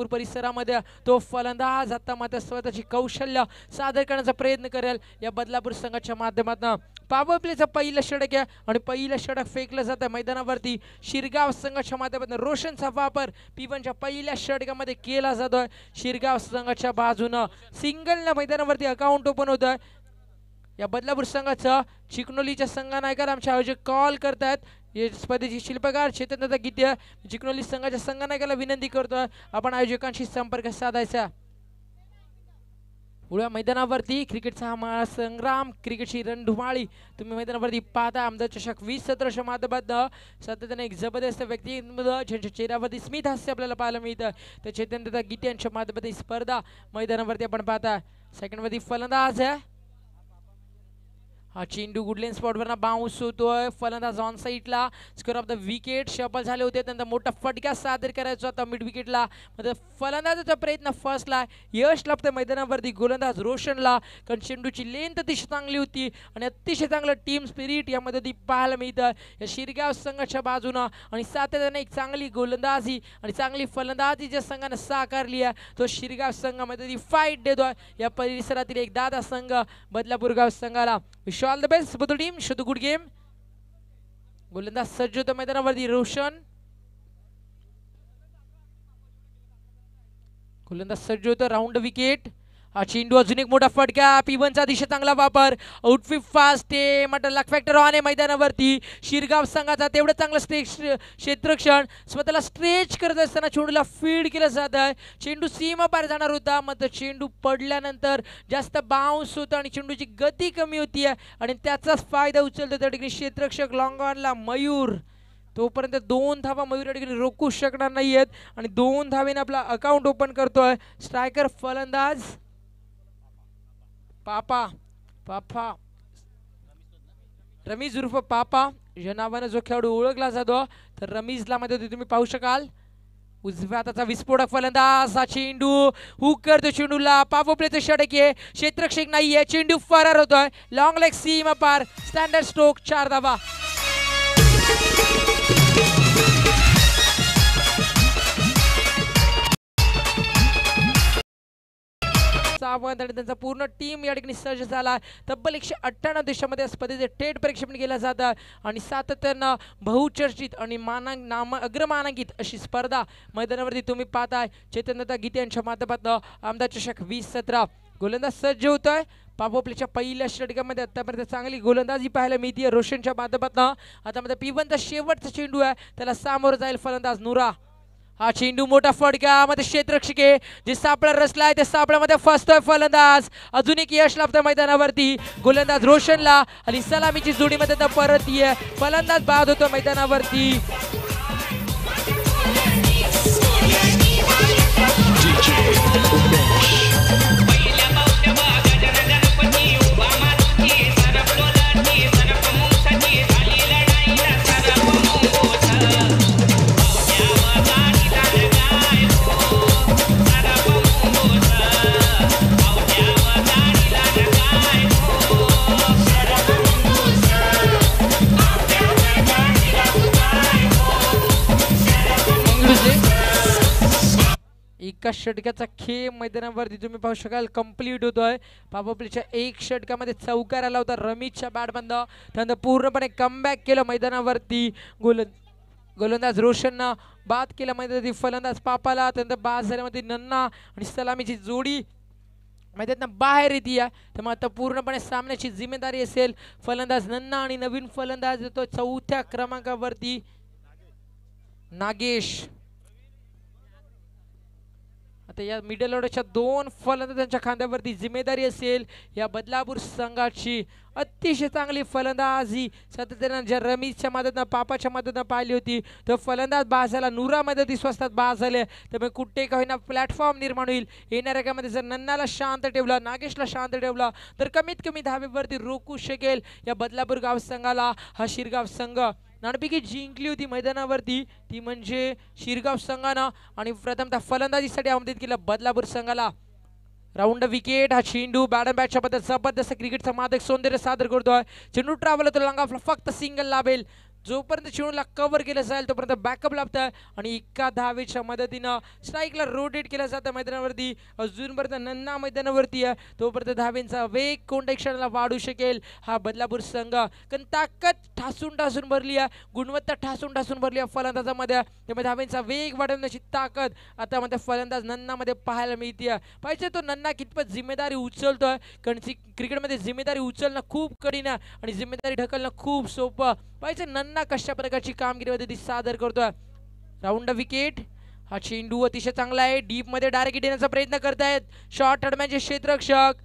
बदलापूर परिसरामध्ये तो फलंदाज आता मात्र स्वतःची कौशल्य सादर करण्याचा प्रयत्न करेल या बदलापूर संघाच्या माध्यमातून। पॉवर प्लेचं पहिलं षटक आहे आणि पहिलं षटक फेकलं जातं मैदानावरती शिरगाव संघाच्या माध्यमातून। रोशनचा वापर P1च्या पहिल्या षटकामध्ये केला जातोय शिरगाव संघाच्या बाजूनं। सिंगलनं मैदानावरती अकाउंट ओपन होतोय या बदलापूर संघाचं। चिकनोलीच्या संघनायकाला आमचे आयोजक कॉल करतात, या स्पर्धेचे शिल्पकार चेतन गीते। चिकनोली संघाच्या संघनायकाला विनंती करतोय आपण आयोजकांशी संपर्क साधायचा। पुढे मैदानावरती क्रिकेटचा हा महासंग्राम, क्रिकेटची रणधुमाळी तुम्ही मैदानावरती पाहता। आमदार चषक 2017च्या माध्यमातून सातत्याने एक जबरदस्त व्यक्तिमत्व ज्यांच्या चेहऱ्यावरती स्मित हास्य आपल्याला पाहायला मिळतं त्या चेतन गीते यांच्या माध्यमातून स्पर्धा मैदानावरती आपण पाहता। सेकंडवरती फलंदाज आहे हा चेंडू गुडलेन स्पॉटवरना बाउन्स होतोय। फलंदाज ऑन साइडला score of the wicket shuffle झाले होते, त्यांना मोठा फटका सादर करायचा होता मिड विकेटला, म्हणजे फलंदाजाचा प्रयत्न फर्स्टला यश लाभतं मैदानावरती गोलंदाज रोशनला, कारण चेंडूची लेंथ अतिशय चांगली होती आणि अतिशय चांगलं टीम स्पिरिट यामध्ये ती पाहायला मिळतं या शिरगाव संघाच्या बाजूनं। आणि सातत्याने एक चांगली गोलंदाजी आणि चांगली फलंदाजी ज्या संघानं साकारली आहे तो शिरगाव संघामध्ये ती फाईट देतोय या परिसरातील एक दादा संघ बदलापूर गाव संघाला। Wish all the best both team, show the good game. गोलंदाज सज्ज होतो मैदानावरती रोशन, गोलंदाज सज्ज होतो राऊंड विकेट। हा चेंडू अजून एक मोठा फटका, P1चा दिशा चांगला वापर, आउटफिट फास्ट आहे मात्र लक फॅक्टर ऑन आहे मैदानावरती शिरगाव संघाचा। तेवढं चांगलं क्षेत्ररक्षण स्वतःला स्ट्रेच करत असताना चेंडूला फीड केलं जात आहे। चेंडू सीमा पार जाणार होता मात्र चेंडू पडल्यानंतर जास्त बाउन्स होतं आणि चेंडूची गती कमी होती आणि त्याचाच फायदा उचलतो त्या ठिकाणी क्षेत्ररक्षक लॉंग ऑनला मयूर। तोपर्यंत 2 धावा मयूर या ठिकाणी रोखू शकणार नाहीयेत आणि 2 धावेने आपला अकाउंट ओपन करतोय स्ट्रायकर फलंदाज पापा रमीज उर्फ पापा या नावाने जो खेळाडू ओळखला जातो तर रमीजला मध्ये तुम्ही पाहू शकाल। उजव्या हाताचा विस्फोटक फलंदाज हा चेंडू हुक करतो चेंडूला, पॉवर प्लेचं षटक आहे, क्षेत्ररक्षक नाहीये, चेंडू फरार होतोय लॉंग लेग सीमा पार, स्टँडर्ड स्ट्रोक 4 धावा। आणि त्यांचा पूर्ण टीम या ठिकाणी सज्ज झाला। तब्बल 198 देशामध्ये स्पर्धेचे थेट प्रक्षेपण केलं जातं आणि सातत्यानं बहुचर्चित आणि अग्रमानांकित अशी स्पर्धा मैदानावरती तुम्ही पाहताय चेतनता गीते यांच्या माध्यमातून। आमदार चषक 2017 गोलंदाज सज्ज होतोय पॉवर प्लेच्या पहिल्या षटकामध्ये आतापर्यंत चांगली गोलंदाजी पाहायला मिळते रोशनच्या माध्यमातून। आता मध्ये P1चा शेवटचा चेंडू आहे त्याला सामोरं जाईल फलंदाज नुरा। हा चेंडू मोठा फटका मध्ये क्षेत्ररक्षक आहे जे सापळा रचलाय त्या सापळ्यामध्ये फसतोय फलंदाज। अजून एक यश लाभतं मैदानावरती गोलंदाज रोशनला आणि सलामीची जोडीमध्ये परत ये फलंदाज बाद होतो मैदानावरती। एका षटकाचा खेळ मैदानावरती तुम्ही पाहू शकाल कंप्लीट होतोय। पॉवर प्लेच्या एक षटकामध्ये चौकार आला होता रमीजच्या बॅटमधनं, त्यानंतर पूर्णपणे कमबॅक केलं मैदानावरती गोलंदाज रोशननं बाद केला मैदानावरती फलंदाज पापाला, त्यानंतर बाद झाल्यामध्ये नन्ना आणि सलामीची जोडी मैदानात बाहेर येते त्यामुळे आता पूर्णपणे सामन्याची जिम्मेदारी असेल फलंदाज नन्ना आणि नवीन फलंदाज येतो 4थ्या क्रमांकावरती नागेश। आता या मिडल ऑर्डरच्या 2 फलंदाजांच्या खांद्यावरती जिम्मेदारी असेल या बदलापूर संघाची। अतिशय चांगली फलंदाजी सातत्याने ज्या रमीजच्या माध्यमातून पापाच्या माध्यमातून पाहिली होती तो फलंदाज बाद झाला, नुरामध्ये ती स्वस्तात बाद झाले त्यामुळे कुठे का होईना प्लॅटफॉर्म निर्माण होईल। येणाऱ्या काळामध्ये जर नन्नाला शांत ठेवलं नागेशला शांत ठेवला तर कमीत कमी धावेवरती रोखू शकेल या बदलापूर गाव संघाला हा शिरगाव संघ। नाणेफेकी जिंकली होती मैदानावरती ती म्हणजे शिरगाव संघानं आणि प्रथमतः फलंदाजीसाठी आमंत्रित केलं बदलापूर संघाला। राऊंड विकेट हा चेंडू बॅट बॅटच्या पद्धत जबरदस्त क्रिकेटचा मादक सौंदर्य सादर करतोय। चेंडू ट्रॅव्हल होतो लंगा फक्त सिंगल लाभेल जोपर्यंत चेंडूला कव्हर केलं जाईल तोपर्यंत बॅकअप लागतं आणि एका धावेच्या मदतीनं स्ट्राईकला रोटेट केलं जातं मैदानावरती. अजूनपर्यंत नन्ना मैदानावरती आहे, तोपर्यंत धावेंचा वेग कोणत्या क्षणाला वाढू शकेल हा बदलापूर संघ. कारण ताकद ठासून ठासून भरली आहे, गुणवत्ता ठासून ठासून भरली आहे फलंदाजामध्ये. त्यामुळे धावेंचा वेग वाढवण्याची ताकद आता मध्ये फलंदाज नन्नामध्ये पाहायला मिळते. पाहिजे तो नन्ना कितपत जिम्मेदारी उचलतोय, कारण क्रिकेटमध्ये जिम्मेदारी उचलणं खूप कठीण आहे आणि जिम्मेदारी ढकलणं खूप सोपं. पाहिजे नन्ना कशा प्रकारची कामगिरी मध्ये सादर करतोय. Round wicket. हा चेंडू अतिशय चांगला आहे, डीप मध्ये डायरेक्ट येण्याचा प्रयत्न करतायत शॉर्ट दरम्यानचे क्षेत्ररक्षक.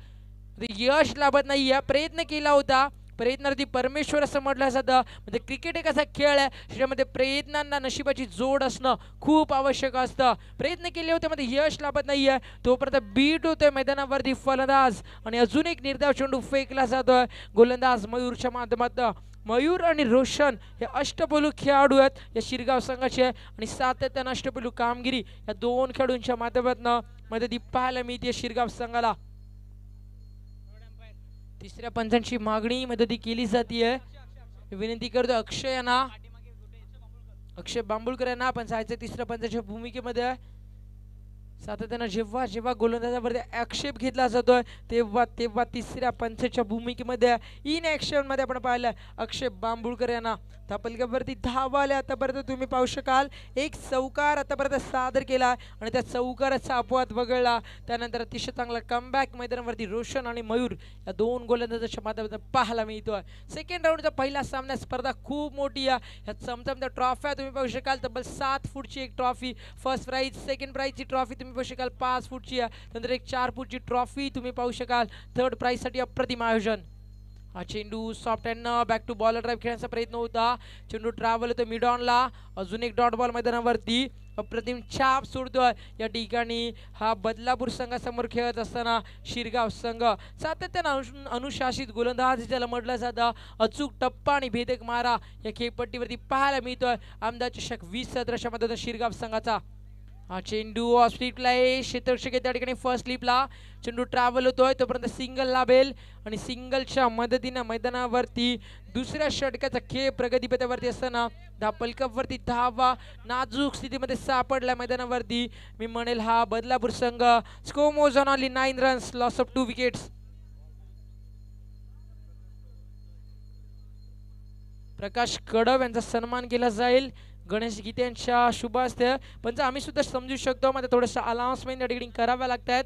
यश लाभत नाही. प्रयत्न केला होता, प्रयत्नार्थी परमेश्वर असं म्हटलं जातं. म्हणजे क्रिकेट एक असा खेळ आहे ज्याच्यामध्ये प्रयत्नांना नशिबाची जोड असणं खूप आवश्यक असतं. प्रयत्न केले होते मध्ये यश लाभत नाहीये, तोपर्यंत बीट होतोय मैदानावरती फलंदाज आणि अजून एक निर्धाव चेंडू फेकला जातोय गोलंदाज मयूरच्या माध्यमातून. मयूर आणि रोशन हे अष्टपैलू खेळाडू आहेत या शिरगाव संघाचे आणि सातत्यानं अष्टपैलू कामगिरी या दोन खेळाडूंच्या माध्यमातून मदती पाहायला मिळते शिरगाव संघाला. तिसऱ्या पंचांची मागणी मदती केली जाते. विनंती करतो अक्षय यांना, अक्षय बांबुळकर यांना आपण जायचं तिसऱ्या पंचाच्या भूमिकेमध्ये. सातत्यानं जेव्हा जेव्हा गोलंदाजावरती आक्षेप घेतला जातोय तेव्हा तेव्हा तिसऱ्या पंचाच्या भूमिकेमध्ये इन ऍक्शन मध्ये आपण पाहिलं अक्षय बांबुळकर यांना. धापलक्यावरती धावा आल्या आतापर्यंत तुम्ही पाहू शकाल. एक चौकार आतापर्यंत सादर केला आणि त्या चौकाराचा अपवाद वगळला. त्यानंतर अतिशय चांगला कमबॅक मैदानावरती रोशन आणि मयूर या दोन गोलंदाजाच्या माध्यमातून पाहायला मिळतोय. सेकंड राऊंडचा पहिला सामना स्पर्धा खूप मोठी आहे. ह्या चमचमत्या ट्रॉफ्या तुम्ही पाहू शकाल. तब्बल 7 फूटची एक ट्रॉफी फर्स्ट प्राइज, सेकंड प्राइजची ट्रॉफी तुम्ही पाहू शकाल 5 फूटची आहे. नंतर एक 4 फूटची ट्रॉफी तुम्ही पाहू शकाल. थर्ड प्राइज साठी अप्रतिम आयोजन. हा चेंडू soft hand back to bowler drive खेळण्याचा प्रयत्न होता. चेंडू ट्रॅव्हल होतो मिड ऑनला. अजून एक डॉट बॉल मैदानावरती अप्रतिम छाप सोडतोय. या ठिकाणी हा बदलापूर संघासमोर खेळत असताना शिरगाव संघ सातत्यानं अनुशासित गोलंदाज ज्याला म्हटलं जातं. अचूक टप्पा आणि भेदक मारा या खेळपट्टीवरती पाहायला मिळतोय आमदार चषक 2017 मध्ये शिरगाव संघाचा. हा चेंडू ऑफ स्लिपला आहे, क्षेत्ररक्षक त्या ठिकाणी फर्स्ट स्लिपला. चेंडू ट्रॅव्हल होतोय तोपर्यंत सिंगल लाभेल आणि सिंगलच्या मदतीनं मैदानावरती दुसऱ्या षटकाचा खेळ प्रगतीपथावरती असताना धापलकपवरती धावा नाजूक स्थितीमध्ये सापडला मैदानावरती. मी म्हणेल हा बदलापूर संघ. Score moves on only 9 runs, loss of 2 wickets. Prakash Kadav यांचा सन्मान केला जाईल गणेश गीते यांच्या शुभ हस्ते. पण आम्ही सुद्धा समजू शकतो मध्ये थोडंसं अनाउन्समेंट या ठिकाणी कराव्या लागतात.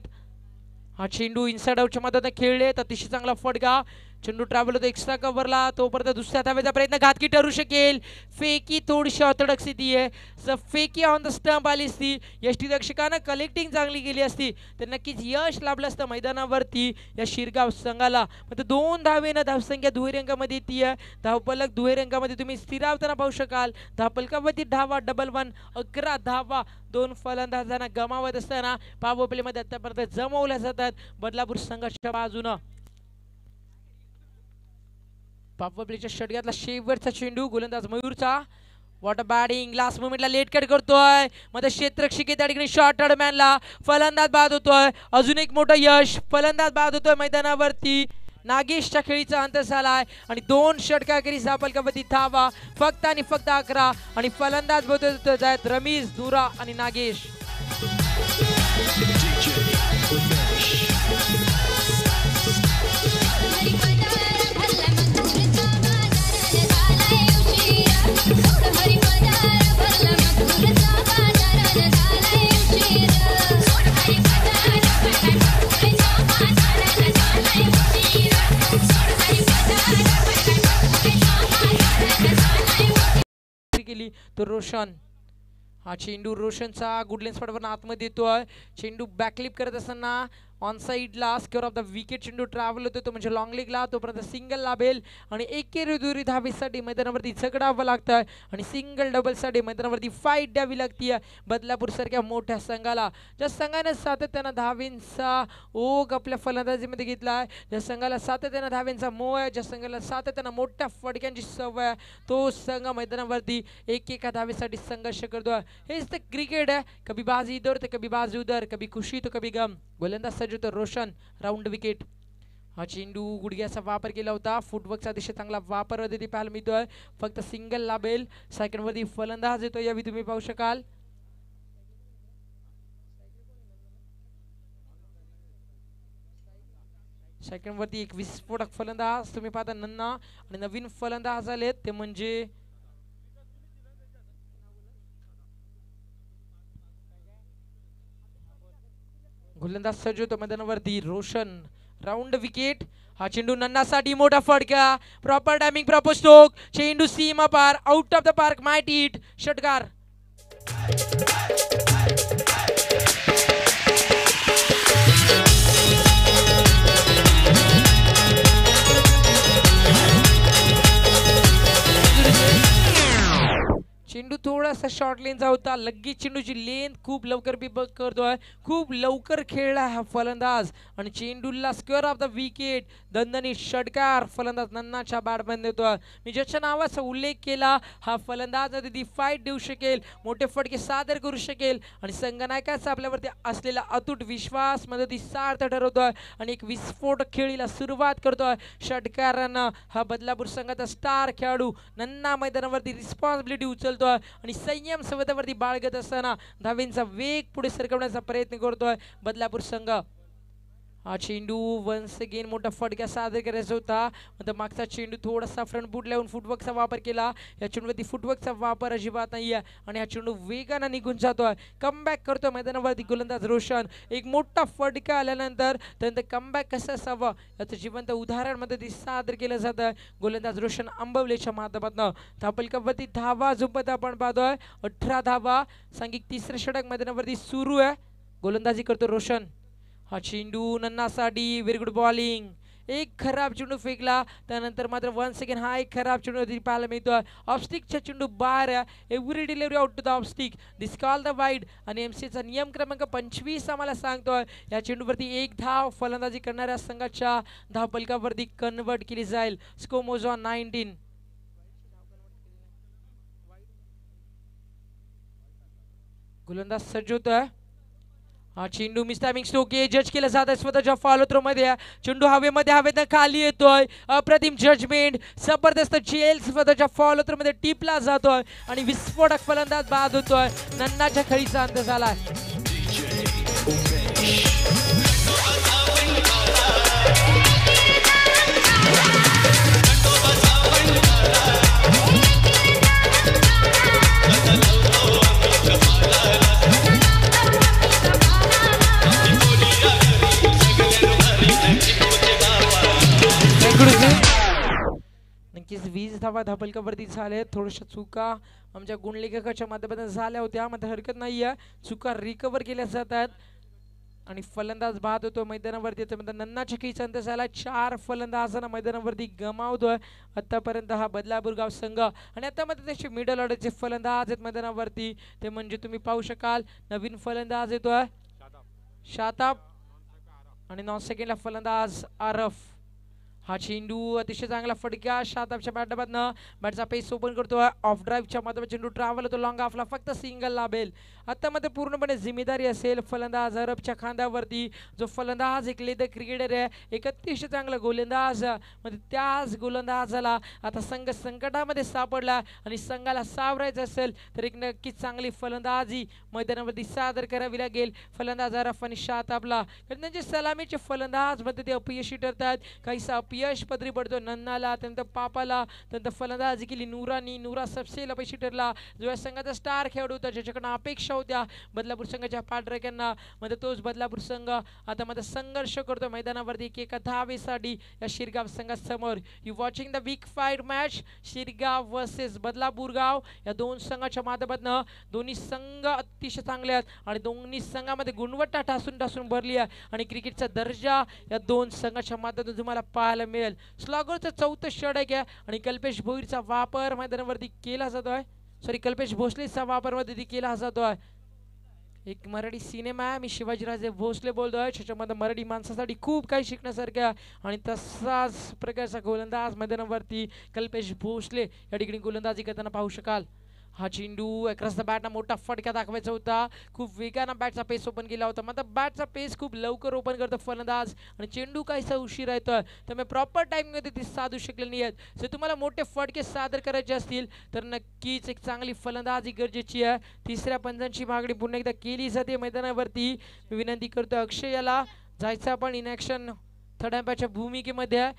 हा चेंडू इनसाइड आउटच्या मदतीने खेळले तर अतिशय चांगला फटका. चेंडू ट्रॅव्हल होतो एक्स्ट्रा कव्हरला, तोपर्यंत दुसऱ्या धावेचा प्रयत्न घातकी ठरू शकेल. फेकी थोडीशी ऑर्थोडॉक्स स्थिती आहे. जर फेकी ऑन द स्टंप आली असती, यष्टीरक्षकानं कलेक्टिंग चांगली केली असती तर नक्कीच यश लाभलं असतं मैदानावरती या शिरगाव संघाला. म्हणजे 2 धावेनं धावसंख्या दुहेरी अंकामध्ये येते. धावपलक दुहेरी अंकामध्ये तुम्ही स्थिरावताना पाहू शकाल. धावपलकावरती धावा डबल 1, 11 धावा 2 फलंदाजांना गमावत असताना पॉवर प्लेमध्ये आतापर्यंत जमवल्या जातात बदलापूर संघाच्या बाजूनं. पॉवर प्लेच्या षटकातला शेवटचा चेंडू गोलंदाज मयूरचा. वॉटर बॅटिंग लास्ट मोमेंटला लेट कट करतोय मध्ये क्षेत्ररक्षक त्या ठिकाणी शॉर्ट मॅनला फलंदाज बाद होतोय. अजून एक मोठं यश, फलंदाज बाद होतोय मैदानावरती. नागेशच्या खेळीचा अंत झालाय आणि 2 षटकाखेरी धापलकावरती धावा फक्त आणि फक्त 11 आणि फलंदाज बदलत आहेत रमेश दुरा आणि नागेश. तो रोशन. हा चेंडू रोशनचा गुडलेन स्पॉटवर आतमध्ये येतोय. चेंडू बॅकलिप करत असताना ऑन साइडला स्क्वेअर ऑफ द विकेट चेंडू ट्रॅव्हल होतो तो म्हणजे लॉंग लेगला, तोपर्यंत सिंगल लाभेल आणि एकेरी दुरी धावेसाठी मैदानावरती झगडावं लागतं आणि सिंगल डबलसाठी मैदानावरती फाईट द्यावी लागते बदलापूर सारख्या मोठ्या संघाला. ज्या संघाने सातत्यानं धावेंचा ओघ आपल्या फलंदाजीमध्ये घेतला आहे, ज्या संघाला सातत्यानं धावेंचा मोह आहे, ज्या संघाला सातत्यानं मोठ्या फटक्यांची सवय आहे, तो संघ मैदानावरती एकेका धावेसाठी संघर्ष करतो. हेच तर क्रिकेट आहे. कभी बाजी इधर तर कभी बाजी उधर, कभी खुशी तो कभी गम. गोलंदाज सज्ज होतो रोशन. Round wicket. हा चेंडू गुडघ्याचा वापर केला होता, फुटवर्कचा अतिशय चांगला वापर तिथे पाहायला मिळतोय. फक्त सिंगल लाभेल. सेकंड वरती फलंदाज येतो, यावी तुम्ही पाहू शकाल. सेकंड वरती एक विस्फोटक फलंदाज तुम्ही पाहता नन्ना, आणि नवीन फलंदाज आलेत ते म्हणजे गोलंदाज सज्ज होतो मैदानावरती रोशन. Round wicket. हा चेंडू नन्नासाठी मोठा फटका, प्रॉपर टायमिंग, प्रॉपर स्ट्रोक, चेंडू सीमा पार, out of the park, might hit, षटकार. चेंडू थोडासा शॉर्ट लेनचा होता, लगेच चेंडूची लेंथ खूप लवकर करतोय, खूप लवकर खेळला हा फलंदाज, आणि चेंडूला स्क्वेअर ऑफ द विकेट, दणदणीत षटकार फलंदाज नन्नाच्या बॅटमध्ये देतोय. मी ज्याच्या नावाचा उल्लेख केला, हा फलंदाज ती फाईट देऊ शकेल, मोठे फटके सादर करू शकेल, आणि संघनायकाचा आपल्यावरती असलेला अतूट विश्वास मदती सार्थ ठरवतोय, आणि एक विस्फोट खेळीला सुरुवात करतोय षटकारानं. हा बदलापूर संघाचा स्टार खेळाडू नन्ना मैदानावरती रिस्पॉन्सिबिलिटी उचलतो आणि संयम स्वतःवरती बाळगत असताना धावेंचा वेग पुढे सरकवण्याचा प्रयत्न करतोय बदलापूर संघ. हा चेंडू वन्स अगेन मोठा फटका सादर करायचा होता, म्हणजे मागचा चेंडू थोडासा फ्रंट फूट लावून फुटवर्कचा वापर केला. या चेंडूवरती फुटवर्कचा वापर अजिबात नाही आहे, आणि हा चेंडू वेगाने निघून जातोय. कमबॅक करतोय मैदानावरती गोलंदाज रोशन. एक मोठा फटका आल्यानंतर त्यानंतर कमबॅक कसं असावं याचं जिवंत उदाहरण मध्ये सादर केलं जातं गोलंदाज रोशन आंबवलेच्या माध्यमातून. धापलकावरती धावा झुंपत आपण पाहतोय, 18 धावा. सांघिक तिसरं षटक मैदानावरती सुरू आहे. गोलंदाजी करतो रोशन. हा चेंडू नन्नासाठी, व्हेरी गुड बॉलिंग. एक खराब चेंडू फेकला, त्यानंतर मात्र वन सेकंड हा एक खराब चेंडू पाहायला मिळतोय. ऑफस्टिकचा चेंडू बाहेर आहे. Every delivery out to the off stick, this call the wide, आणि एमसीचा नियम क्रमांक 25 आम्हाला सांगतोय या चेंडूवरती एक धाव फलंदाजी करणाऱ्या संघाच्या धावपलकावरती कन्वर्ट केली जाईल. Score moves on 19. गोलंदाज सज्ज होतोय. हा चेंडू मिस टायमिंग स्ट्रोक जज केला जात आहे स्वतःच्या फॉलो थ्रो मध्ये. चेंडू हवेतनं खाली येतोय. अप्रतिम जजमेंट, जबरदस्त झेल स्वतःच्या फॉलो थ्रो मध्ये टिपला जातोय, आणि विस्फोटक फलंदाज बाद होतोय. नन्नाच्या खळीचा अंत झाला. नक्कीच 20 धावा धापलकावरती झाल्या. थोड्याशा चुका आमच्या गुणलेखकाच्या माध्यमातून झाल्या होत्या, मात्र हरकत नाही आहे. चुका रिकव्हर केल्या जातात आणि फलंदाज बाद होतो मैदानावरती. नन्नाच्या खिळीचा अंत झाला. 4 फलंदाजांना मैदानावरती गमावतोय आतापर्यंत हा बदलापूर गाव संघ. आणि आता मध्ये त्याचे मिडल ऑर्डरचे फलंदाज आहेत मैदानावरती, ते म्हणजे तुम्ही पाहू शकाल नवीन फलंदाज येतोय शाताब, आणि 9 सेकंडला फलंदाज आरफ. हा चेंडू अतिशय चांगला फटका शाताबच्या बॅटमधनं, बॅटचा पेस ओपन करतोय. ऑफ ड्राईव्हच्या माध्यमातून चेंडू ट्रॅव्हल होतो लॉंग ऑफला, फक्त सिंगल लाभेल. आता मध्ये पूर्णपणे जिम्मेदारी असेल फलंदाज अरबच्या खांद्यावरती, जो फलंदाज एक लेदर क्रिकेटर आहे, एक अतिशय चांगला गोलंदाज. म्हणजे त्याच गोलंदाजाला आता संघ संकटामध्ये सापडला, आणि संघाला सावरायचं असेल तर एक नक्कीच चांगली फलंदाजी मैदानावरती सादर करावी लागेल फलंदाज अरफ आणि शाताबला. कारण त्यांचे सलामीचे फलंदाज मध्ये ते अपयशी ठरतात. काहीसा अपयश पदरी पडतो नन्नाला, त्यानंतर पापाला, त्यानंतर फलंदाजी केली नूरा सबसे अपयशी ठरला, जो या संघाचा स्टार खेळाडू होता, ज्याच्याकडनं अपेक्षा होत्या बदलापूर संघाच्या पाठराख्यांना. मध्ये तोच बदलापूर संघ आता मध्ये संघर्ष करतो मैदानावरती एका धावेसाठी या शिरगाव संघासमोर. You watching the big fight match Shirgaon versus Badlapur गाव. या दोन संघाच्या माध्यमातून दोन्ही संघ अतिशय चांगले आहेत, आणि दोन्ही संघामध्ये गुणवत्ता ठासून भरली आहे, आणि क्रिकेटचा दर्जा या दोन संघाच्या माध्यमातून तुम्हाला पाहायला मिळेल. स्लॉगरचं 4थं षटक आहे, आणि कल्पेश भोईरचा वापर मैदानावरती केला जातोय. कल्पेश भोसलेचा वापर मध्ये केला जातोय. एक मराठी सिनेमा आहे, मी शिवाजीराजे भोसले बोलतोय, त्याच्यामध्ये मराठी माणसासाठी खूप काही शिकण्यासारखं, आणि तसाच प्रकारचा गोलंदाज मैदानावरती कल्पेश भोसले या ठिकाणी गोलंदाजी करताना पाहू शकाल. हा चेंडू अक्रॉस द बॅटना मोठा फटका दाखवायचा होता. खूप वेगानं बॅटचा पेस ओपन केला होता. मात्र बॅटचा पेस खूप लवकर ओपन करतो फलंदाज आणि चेंडू काहीसा उशीर येतोय, त्यामुळे प्रॉपर टाइममध्ये ती साधू शकले नाही आहेत. जर तुम्हाला मोठे फटके सादर करायचे असतील तर नक्कीच एक चांगली फलंदाजी गरजेची आहे. तिसऱ्या पंचांची मागणी पुन्हा एकदा केली जाते मैदानावरती. मी विनंती करतो अक्षय याला जायचं आपण इन ॲक्शन थर्ड अंपायरच्या भूमिकेमध्ये.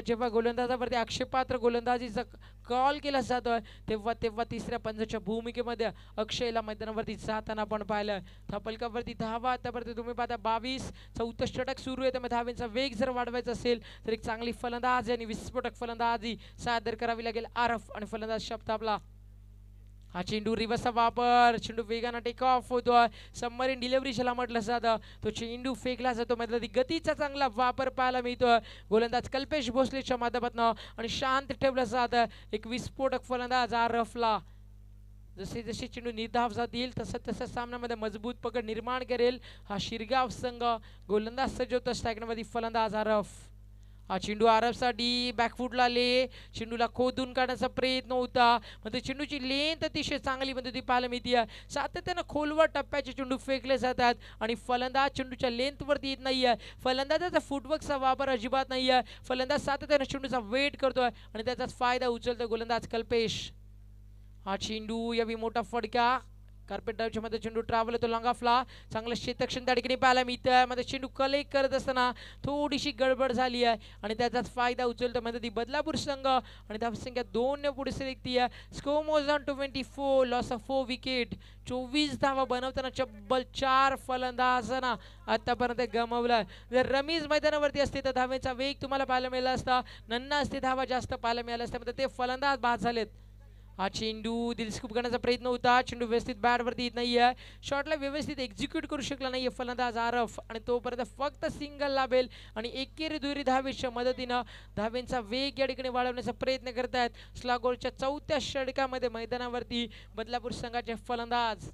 जेव्हा गोलंदाजावरती आक्षेपात्र गोलंदाजीचा कॉल केला जातोय तेव्हा तिसऱ्या पंचाच्या भूमिकेमध्ये अक्षयला मैदानावरती जाताना आपण पाहिलं. फलकावरती धावा आतापर्यंत तुम्ही पाहता 22. चौथं षटक सुरू आहे, त्यामुळे धावेचा वेग जर वाढवायचा असेल तर एक चांगली फलंदाजी आणि विस्फोटक फलंदाजी सादर करावी लागेल. आरफ आणि फलंदाज शब्दाबला. हा चेंडू रिव्हर्सचा वापर, चेंडू वेगानं टेक ऑफ होतोय. सबमरीन डिलिव्हरी ज्याला म्हटलं जातं तो चेंडू फेकला जातो. म्हणजे गतीचा चांगला वापर पाहायला मिळतोय गोलंदाज कल्पेश भोसलेच्या माध्यमातून आणि शांत ठेवलं जातं एक विस्फोटक फलंदाज आरफला. जसे जसे चेंडू निर्धाव जातील तसं सामन्यामध्ये मजबूत पकड निर्माण करेल हा शिरगाव संघ. गोलंदाज सजवतो स्ट्रायकरमध्ये फलंदाज आरफ. हा चेंडू आरफसाठी बॅकफुटला आले, चेंडूला खोदून काढण्याचा प्रयत्न होता. म्हणजे चेंडूची लेंथ अतिशय चांगली ती पाहायला मिळते. सातत्यानं खोलवर टप्प्याचे चेंडू फेकले जातात आणि फलंदाज चेंडूच्या लेंथवरती येत नाहीये. फलंदाजाचा फुटवर्कचा वापर अजिबात नाहीये. फलंदाज सातत्यानं चेंडूचा वेट करतोय आणि त्याचाच फायदा उचलतोय गोलंदाज कल्पेश. हा चेंडू यावी मोठा फटका, कार्पेट ड्राईव्हच्या मध्ये चेंडू ट्रॅव्हल होतो लॉंग चांगलं क्षेत्रक्षण त्या ठिकाणी पाहायला मिळतं. मध्ये चेंडू कलेक्ट करत असताना थोडीशी गडबड झाली आहे आणि त्याचाच फायदा उचलतो मध्ये ती बदलापूर संघ आणि धावसंख्या 2 ने पुढे सरकती आहे. Score moves on 24, loss of 4 wicket. 24 धावा बनवताना चब्बल 4 फलंदाजांना आतापर्यंत गमावला. जर रमीज मैदानावरती असते तर धावेचा वेग तुम्हाला पाहायला मिळाला असता, नन्ना असते धावा जास्त पाहायला मिळाल्या असत्या, ते फलंदाज बाद झालेत. हा चेंडू दिलस्कूप करण्याचा प्रयत्न होता, चेंडू व्यवस्थित बॅटवरती येत नाहीये. शॉटला व्यवस्थित एक्झिक्यूट करू शकला नाहीये फलंदाज आरफ आणि तोपर्यंत फक्त सिंगल लाभेल आणि एकेरी दुहेरी धावेच्या मदतीनं धावेंचा वेग या ठिकाणी वाढवण्याचा प्रयत्न करतायत. स्लागोरच्या 4थ्या षटकामध्ये मैदानावरती बदलापूर संघाचे फलंदाज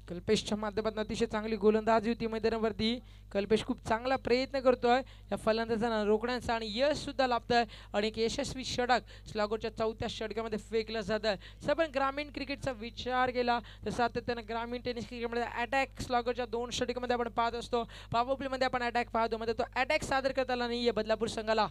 कल्पेशच्या माध्यमातून अतिशय चांगली गोलंदाजी होती मैदानावरती. कल्पेश खूप चांगला प्रयत्न करतोय या फलंदाजांना रोखण्याचा आणि यश सुद्धा लाभतंय आणि एक यशस्वी षटक स्लागोरच्या 4थ्या षटकामध्ये फेकलं जातं. आपण ग्रामीण क्रिकेटचा विचार केला तर सातत्यानं ग्रामीण टेनिस क्रिकेटमध्ये अटॅक स्लागोरच्या 2 षटकामध्ये आपण पाहत असतो. पॉवर प्लेमध्ये आपण अटॅक पाहतो, मध्ये तो अटॅक सादर करता आला नाहीये बदलापूर संघाला.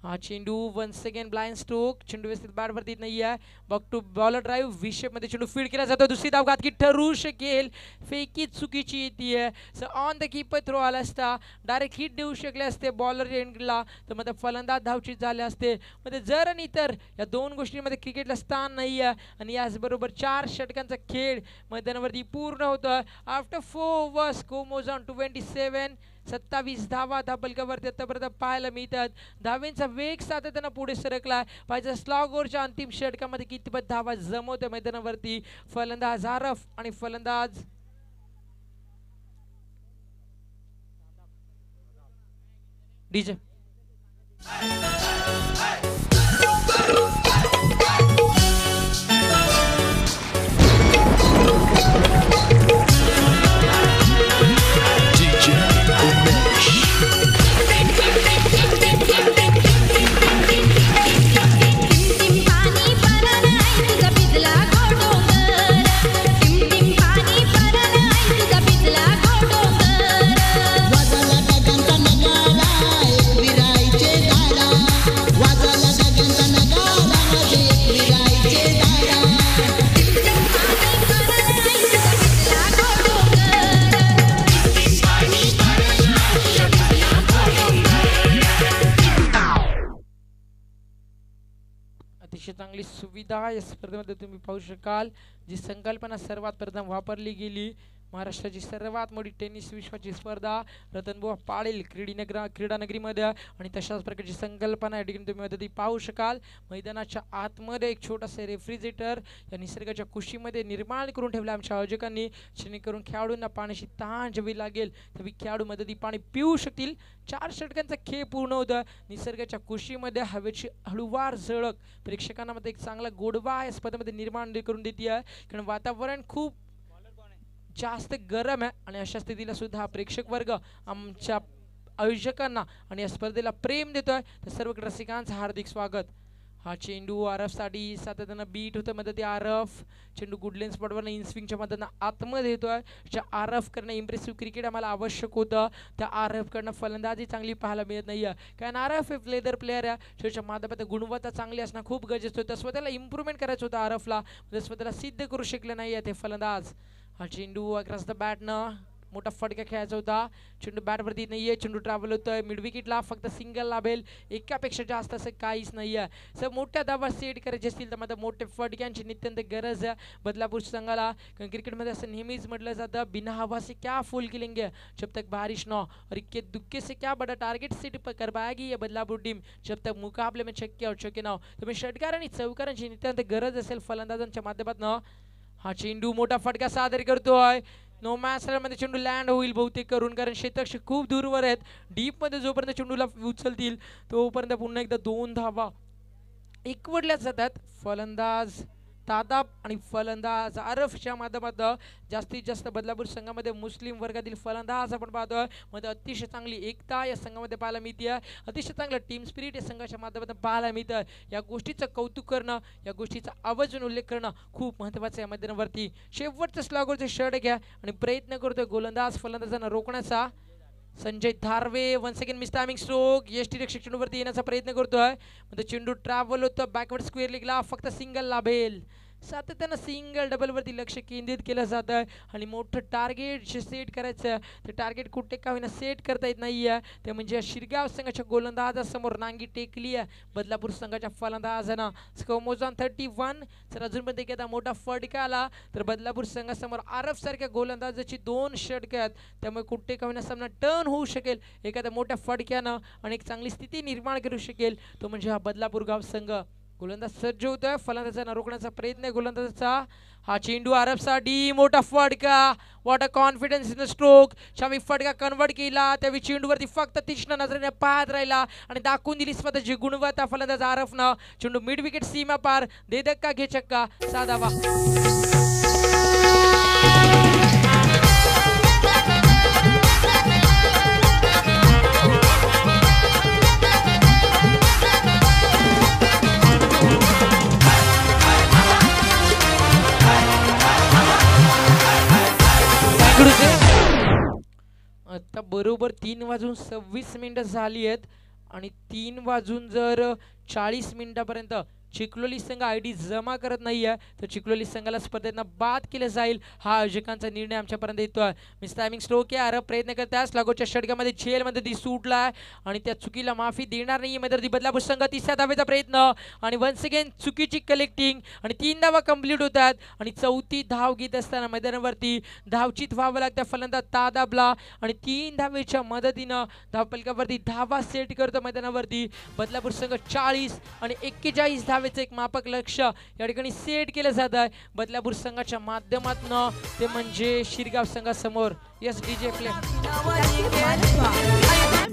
हा चेंडू वन्स अगेन ब्लाइंड स्ट्रोक, चेंडू व्यवस्थित बॅटवरती नाही आहे. बॉक टू बॉलर ड्राईव्ह व्ही शेपमध्ये चेंडू फीड केला जातो. दुसरी धाव घातकी ठरू शकेल, फेकी चुकीची येते. Sir on the keeper throw आला असता डायरेक्ट हिट देऊ शकले असते बॉलर एंडला, तर मग फलंदाज धावचीत झाले असते. म्हणजे जर आणि तर या 2 गोष्टींमध्ये क्रिकेटला स्थान नाही आहे आणि याचबरोबर 4 षटकांचा खेळ मैदानावरती पूर्ण होतोय. After 4 overs score moves on 27, 27 धावा धापलकावरती आतापर्यंत पाहायला मिळतात. धावेंचा वेग सातत्यानं पुढे सरकला पाहिजे. स्लॉगोरच्या अंतिम षटकामध्ये कितपत धावा जमवते मैदानावरती फलंदाज आरफ आणि फलंदाज डीजे. चांगली सुविधा या स्पर्धेमध्ये तुम्ही पाहू शकाल. जी संकल्पना सर्वात प्रथम वापरली गेली, महाराष्ट्राची सर्वात मोठी टेनिस विश्वाची स्पर्धा रतनबुवा पाटील क्रीडानगरीमध्ये आणि तशाच प्रकारची संकल्पना या ठिकाणी तुम्ही ती पाहू शकाल. मैदानाच्या आतमध्ये एक छोटासा रेफ्रिजरेटर या निसर्गाच्या कुशीमध्ये निर्माण करून ठेवलं आमच्या आयोजकांनी, जेणेकरून खेळाडूंना पाण्याची तहान जेवी लागेल तेव्हा खेळाडू ती पाणी पिऊ शकतील. 4 षटकांचा खेळ पूर्ण होतं निसर्गाच्या कुशीमध्ये. हवेची हळूवार झळक प्रेक्षकांना मध्ये एक चांगला गोडवा या स्पर्धेमध्ये निर्माण करून देते आहे, कारण वातावरण खूप जास्त गरम आहे आणि अशा स्थितीला सुद्धा प्रेक्षक वर्ग आमच्या आयोजकांना आणि या स्पर्धेला प्रेम देतोय. तर सर्व रसिकांचं हार्दिक स्वागत. हा चेंडू आरफ साठी सातत्यानं बीट होतं मध्ये आरफ चेंडू गुडलेन स्पॉटवर इन स्विंगच्या मदतीनं आतमध्ये येतोय आरफ करणं इम्प्रेसिव्ह क्रिकेट आम्हाला आवश्यक होतं त्या आरफ कडनं फलंदाजी चांगली पाहायला मिळत नाही कारण आरफ हे लेदर प्लेअर आहे शेवटच्या माध्यमात गुणवत्ता चांगली असणं खूप गरजेचं होतं स्वतःला इम्प्रूव्हमेंट करायचं होतं आरफला स्वतःला सिद्ध करू शकले नाही ते फलंदाज हा चेंडू अक्रॉस द बॅटनं मोठा फटका खेळायचा होता चेंडू बॅटवरती नाहीये चेंडू ट्रॅव्हल होतोय मिड विकेटला फक्त सिंगल लाभेल एकापेक्षा जास्त असं काहीच नाहीये सर मोठ्या दाबात सेट करायचे असतील तर मात्र मोठे फटक्यांची नित्यंत गरज आहे बदलापूर संघाला कारण क्रिकेटमध्ये असं नेहमीच म्हटलं जातं बिना हवा से क्या फुल किलेंगे जब तक बारिश न और इक्के दुक्के से क्या बड़ा टारगेट सेट कर पाएगी ये बदलापूर टीम जब तक मुकाबले में छक्के और चौके ना तुम्ही षटकार आणि चौकारांची नित्यंत गरज असेल फलंदाजांच्या माध्यमातून हा चेंडू मोठा फटका सादर करतोय नो मध्ये चेंडू लँड होईल बहुतेक करून कारण क्षेत्ररक्षक खूप दूरवर आहेत डीप मध्ये जोपर्यंत चेंडूला उचलतील तोपर्यंत पुन्हा एकदा 2 धावा एकवटल्या जातात फलंदाज तादाब आणि फलंदाज आरफच्या माध्यमातून जास्तीत जास्त बदलापूर संघामध्ये मुस्लिम वर्गातील फलंदाज आपण पाहतोय मध्ये अतिशय चांगली एकता या संघामध्ये पाहायला मिळते अतिशय चांगलं टीम स्पिरिट या संघाच्या माध्यमातून पाहायला मिळतं या गोष्टीचं कौतुक करणं या गोष्टीचा आवर्जून उल्लेख करणं खूप महत्त्वाचं आहे मैदानावरती शेवटचं स्लॉगरचे शर्ट घ्या आणि प्रयत्न करतोय गोलंदाज फलंदाजांना रोखण्याचा Sanjay Dharve once again miss timing stroke यष्टीरक्षक चेंडूवरती येण्याचा प्रयत्न करतोय म्हणजे चेंडू ट्रॅव्हल होतं बॅकवर्ड स्क्वेअर लेगला फक्त सिंगल लाभेल सातत्यानं सिंगल डबलवरती लक्ष केंद्रित केलं जातं आणि मोठं टार्गेट जे सेट करायचं ते टार्गेट कुठे का होईना सेट करता येत नाही आहे ते म्हणजे शिरगाव संघाच्या गोलंदाजासमोर नांगी टेकली आहे बदलापूर संघाच्या फलंदाजानं स्कोमोजॉन 31 जर अजूनपर्यंत एखादा मोठा फटका आला तर बदलापूर संघासमोर आरफ सारख्या गोलंदाजाची 2 षटकं आहेत त्यामुळे कुठे का होईना सामना टर्न होऊ शकेल एखाद्या मोठ्या फटक्यानं आणि एक चांगली स्थिती निर्माण करू शकेल तो म्हणजे हा बदलापूर गाव संघ गोलंदाज सज्ज होतोय फलंदाजांना रोखण्याचा प्रयत्न आहे गोलंदाजाचा हा चेंडू आरफसाठी मोठा फटका what a confidence in the stroke Shami फटका कन्वर्ट केला त्यावेळी चेंडूवरती फक्त तीक्ष्ण नजरेने पाहत राहिला आणि दाखवून दिली स्वतःची गुणवत्ता फलंदाज आरफनं चेंडू मिड विकेट सीमा पार दे धक्का घे चक्का साधावा आता बरोबर 3:26 झाली आहेत आणि 3:40 पर्यंत चिखलोली संघ आयडी जमा करत नाहीये तर चिखलोली संघाला स्पर्धेतनं बाद केलं जाईल हा आयोजकांचा निर्णय आमच्यापर्यंत येतोय मिस टायमिंग स्ट्रोक आहे आरफ प्रयत्न करतास लागोच्या षटकामध्ये झेलमध्ये ती सुटलाय आणि त्या चुकीला माफी देणार नाहीये मैदानी बदलापूर संघ तिसऱ्या धावेचा प्रयत्न आणि वन्स अगेन चुकीची कलेक्टिंग आणि 3 धावा कंप्लीट होतात आणि चौथी धाव घेत असताना मैदानावरती धावचीत व्हावं लागतं फलंदाज तादाबला आणि 3 धावेच्या मदतीनं धावफलकावरती धावा सेट करतो मैदानावरती बदलापूर संघ 40 आणि 41 धावेचं एक मापक लक्ष या ठिकाणी सेट केलं जात आहे बदलापूर संघाच्या माध्यमातून ते म्हणजे शिरगाव संघासमोर yes DJ play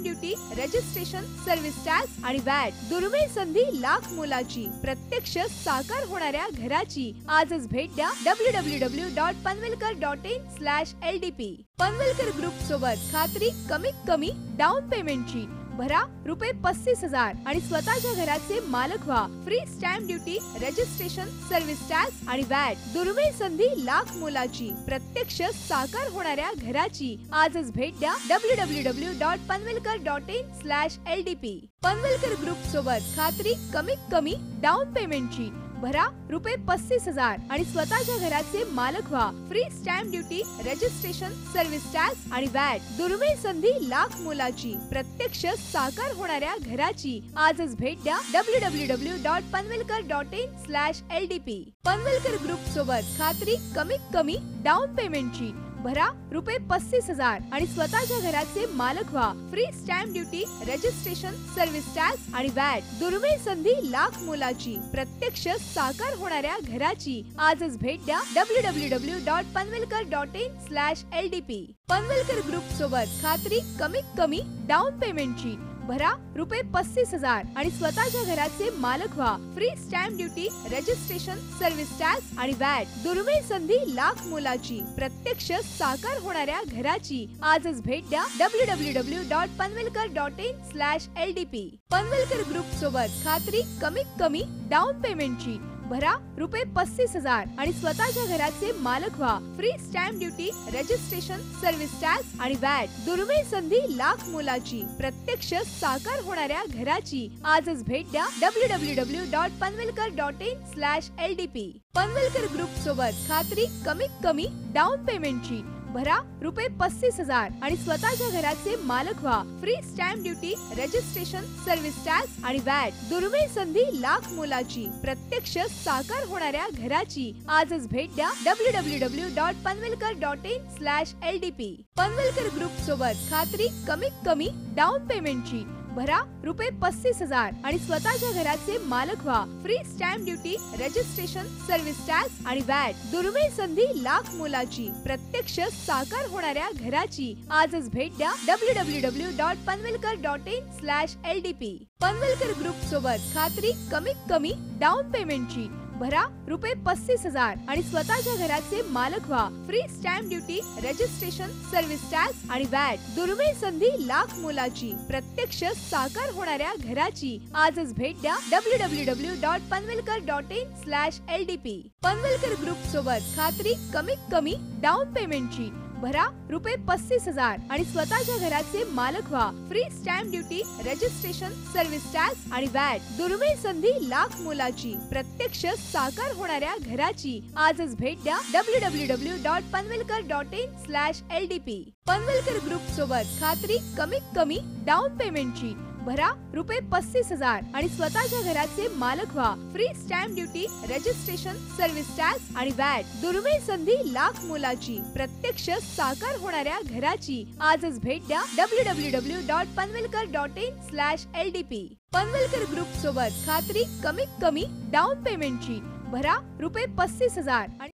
duty registration service tax आणि वॅट दुर्मिळ संधी लाख मोलाची प्रत्यक्ष साकार होणाऱ्या घराची आजच भेट द्या www.panvelkar.in/ldp पनवेलकर ग्रुप सोबत खात्री कमीत कमी डाऊन पेमेंटची भरा ₹35,000 आणि स्वतःच्या घराचे मालक व्हा free stamp duty registration service tax आणि वॅट दुर्मिळ संधी लाख मोलाची प्रत्यक्ष साकार होणाऱ्या घराची आजच भेट द्या www.panvelkar.in/ldp पनवेलकर ग्रुप सोबत खात्री कमीत कमी डाऊन पेमेंटची भरा ₹35,000 आणि स्वतःच्या घराचे मालक व्हा free stamp duty registration service tax आणि वॅट दुर्मिळ संधी लाख मोलाची प्रत्यक्ष साकार होणाऱ्या घराची आजच भेट द्या www.panvelkar.in/ldp पनवेलकर ग्रुप सोबत खात्री कमीत कमी डाऊन पेमेंटची भरा ₹35,000 आणि स्वतःच्या घराचे मालक व्हा free stamp duty registration service tax आणि वॅट दुर्मिळ संधी लाख मोलाची प्रत्यक्ष साकार होणाऱ्या घराची आजच भेट द्या www.panvelkar.in/ldp पनवेलकर ग्रुप सोबत खात्री कमीत कमी डाऊन पेमेंटची भरा ₹35,000 आणि स्वतःच्या घराचे मालक व्हा. Free stamp duty, registration, service tax आणि वॅट. दुर्मिळ संधी लाख मोलाची. प्रत्यक्ष साकार होणाऱ्या घराची आजच भेट द्या. www.panvelkar.in/ldp. पनवेलकर ग्रुप सोबत खात्री कमीत कमी डाऊन पेमेंटची. भरा ₹35,000 आणि स्वतःच्या घराचे मालक व्हा. Free stamp duty, registration, service tax आणि वॅट. दुर्मिळ संधी लाख मोलाची. प्रत्यक्ष साकार होणाऱ्या घराची आजच भेट द्या. www.panvelkar.in/ldp. पनवेलकर ग्रुप सोबत खात्री कमीत कमी डाऊन पेमेंटची. भरा ₹35,000 आणि स्वतःच्या घराचे मालक व्हा. Free stamp duty, registration, service tax आणि वॅट. दुर्मिळ संधी लाख मोलाची. प्रत्यक्ष साकार होणाऱ्या घराची आजच भेट द्या. www.panvelkar.in/ldp. पनवेलकर ग्रुप सोबत खात्री कमीत कमी डाऊन पेमेंटची. भरा ₹35,000 आणि स्वतःच्या घराचे मालक व्हा. Free stamp duty, registration, service tax आणि वॅट. दुर्मिळ संधी लाख मोलाची. प्रत्यक्ष साकार होणाऱ्या घराची आजच भेट द्या. www.panvelkar.in/ldp. पनवेलकर ग्रुप सोबत खात्री कमीत कमी डाऊन पेमेंटची. भरा ₹35,000 आणि स्वतःच्या घराचे मालक व्हा. Free stamp duty, registration, service tax आणि वॅट. दुर्मिळ संधी लाख मोलाची. प्रत्यक्ष साकार होणाऱ्या घराची आजच भेट द्या. www.panvelkar.in/ldp. पनवेलकर ग्रुप सोबत खात्री कमीत कमी डाऊन पेमेंटची. भरा ₹35,000 आणि स्वतःच्या घराचे मालक व्हा. Free stamp duty, registration, service tax आणि वॅट. दुर्मिळ संधी लाख मोलाची. प्रत्यक्ष साकार होणाऱ्या घराची आजच भेट द्या. www.panvelkar.in/ldp. पनवेलकर ग्रुप सोबत खात्री कमीत कमी डाऊन पेमेंटची. भरा ₹35,000 आणि स्वतःच्या घराचे मालक व्हा. Free stamp duty, registration, service tax आणि वॅट. दुर्मिळ संधी लाख मोलाची. प्रत्यक्ष साकार होणाऱ्या घराची आजच भेट द्या. www.panvelkar.in/ldp. पनवेलकर ग्रुप सोबत खात्री कमीत कमी डाऊन पेमेंटची. भरा ₹35,000 आणि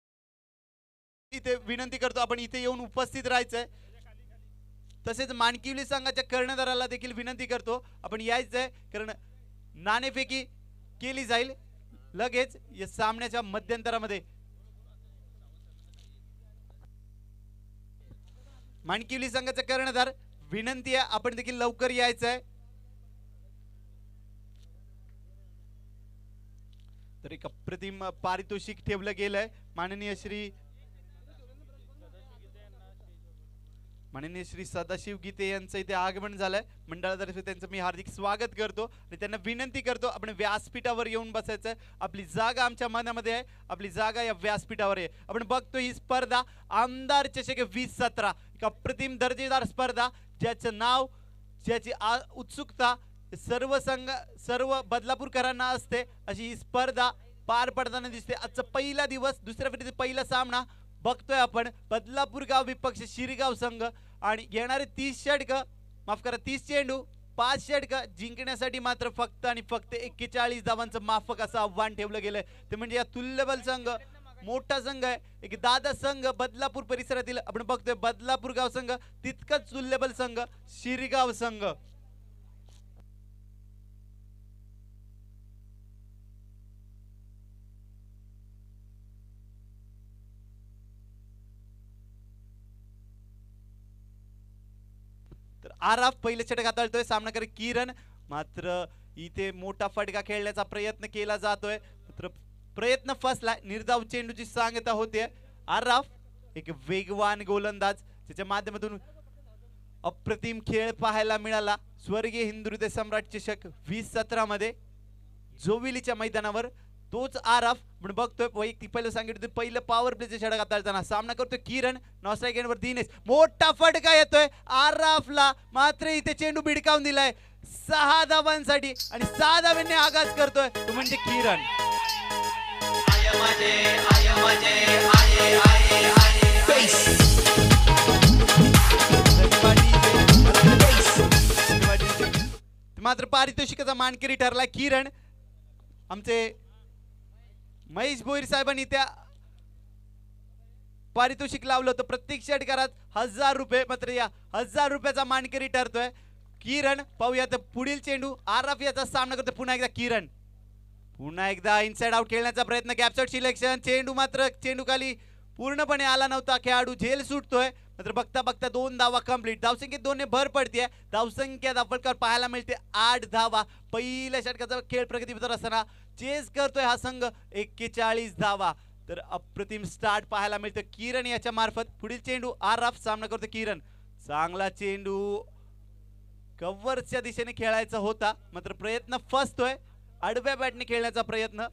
इथे विनंती करतो आपण इथे येऊन उपस्थित राहायचंय. तसेच मानकिवली संघाच्या कर्णधाराला देखील विनंती करतो आपण यायचंय, कारण नाणेफेकी केली जाईल लगेच या सामन्याच्या मध्यंतरामध्ये. मानकिवली संघाचा कर्णधार विनंती आहे आपण देखील लवकर यायचंय. तर एक अप्रतिम पारितोषिक ठेवलं गेलंय. माननीय श्री सदाशिव गीते यांचं इथे आगमन झालंय. मंडळातर्फे त्यांचं मी हार्दिक स्वागत करतो आणि त्यांना विनंती करतो आपण व्यासपीठावर येऊन बसायचंय. आपली जागा आमच्या मनामध्ये आहे, आपली जागा या व्यासपीठावर आहे. आपण बघतो ही स्पर्धा आमदार चषक 2017, एक अप्रतिम दर्जेदार स्पर्धा ज्याचं नाव, ज्याची उत्सुकता सर्व बदलापूरकरांना असते अशी ही स्पर्धा पार पडताना दिसते. आजचा पहिला दिवस, दुसऱ्या फेरीचा पहिला सामना बघतोय आपण. बदलापूर गाव विपक्ष शिरगाव संघ आणि येणारे 30 चेंडू 5 षटक जिंकण्यासाठी मात्र फक्त आणि फक्त 41 धावांचं माफक असं आव्हान ठेवलं गेलंय. ते म्हणजे या तुल्यबल संघ, मोठा संघ आहे, एक दादा संघ बदलापूर परिसरातील आपण बघतोय. बदलापूर गाव संघ तितकंच तुल्यबल संघ शिरगाव संघ. आराफ पहिले षटक हाताळतोय. सामनाकारी किरण मात्र इथे मोठा फटका खेळण्याचा प्रयत्न केला जातोय, मात्र प्रयत्न फसला. निर्धाव चेंडूची सांगता होते. आराफ एक वेगवान गोलंदाज ज्याच्या माध्यमातून अप्रतिम खेळ पाहायला मिळाला. स्वर्गीय हिंदुहृदय सम्राट चषक 2017 मध्ये जोविलीच्या मैदानावर तोच आराफ म्हणून बघतोय. वैयक्तिक पहिलं सांगितलं पहिलं पॉवर प्लेचे षटक हाताळताना सामना करतोय किरण. नॉस्ट्राईक एंडवर दिनेश, मोठा फटका येतोय आराफला, मात्र इथे चेंडू भिडकावून दिलाय 6 धावांसाठी आणि 6 धावांनी आगाज करतोय तो म्हणजे किरण. मात्र पारितोषिकाचा मानकरी ठरला किरण. आमचे महेश भोईर साहेबांनी त्या पारितोषिक लावलं होतं. प्रत्येक षटकारात ₹1000, मात्र या ₹1000चा मानकरी ठरतोय किरण. पाहूयात पुढील चेंडू आरफ याचा सामना करतो पुन्हा एकदा किरण. पुन्हा एकदा इनसाइड आउट खेळण्याचा प्रयत्न, कॅप्चर सिलेक्शन. चेंडू मात्र चेंडू खाली पूर्णपणे आला नव्हता, खेळाडू झेल सुटतोय. मात्र बघता बघता 2 धावा कंप्लीट. धावसंख्येत 2 ने भर पडते. धावसंख्या दाखवकर पाहायला मिळते 8 धावा. पहिल्या षटकाचा खेळ प्रगतीपथावर असताना चेस करतोय हा संघ 41 धावा. तर अप्रतिम स्टार्ट पाहायला मिळतं किरण याच्या मार्फत. पुढील चेंडू आरफ सामना करतो किरण. चांगला चेंडू कव्हरच्या दिशेने खेळायचा होता, मात्र प्रयत्न फसतोय. आडव्या बॅटने खेळण्याचा प्रयत्न.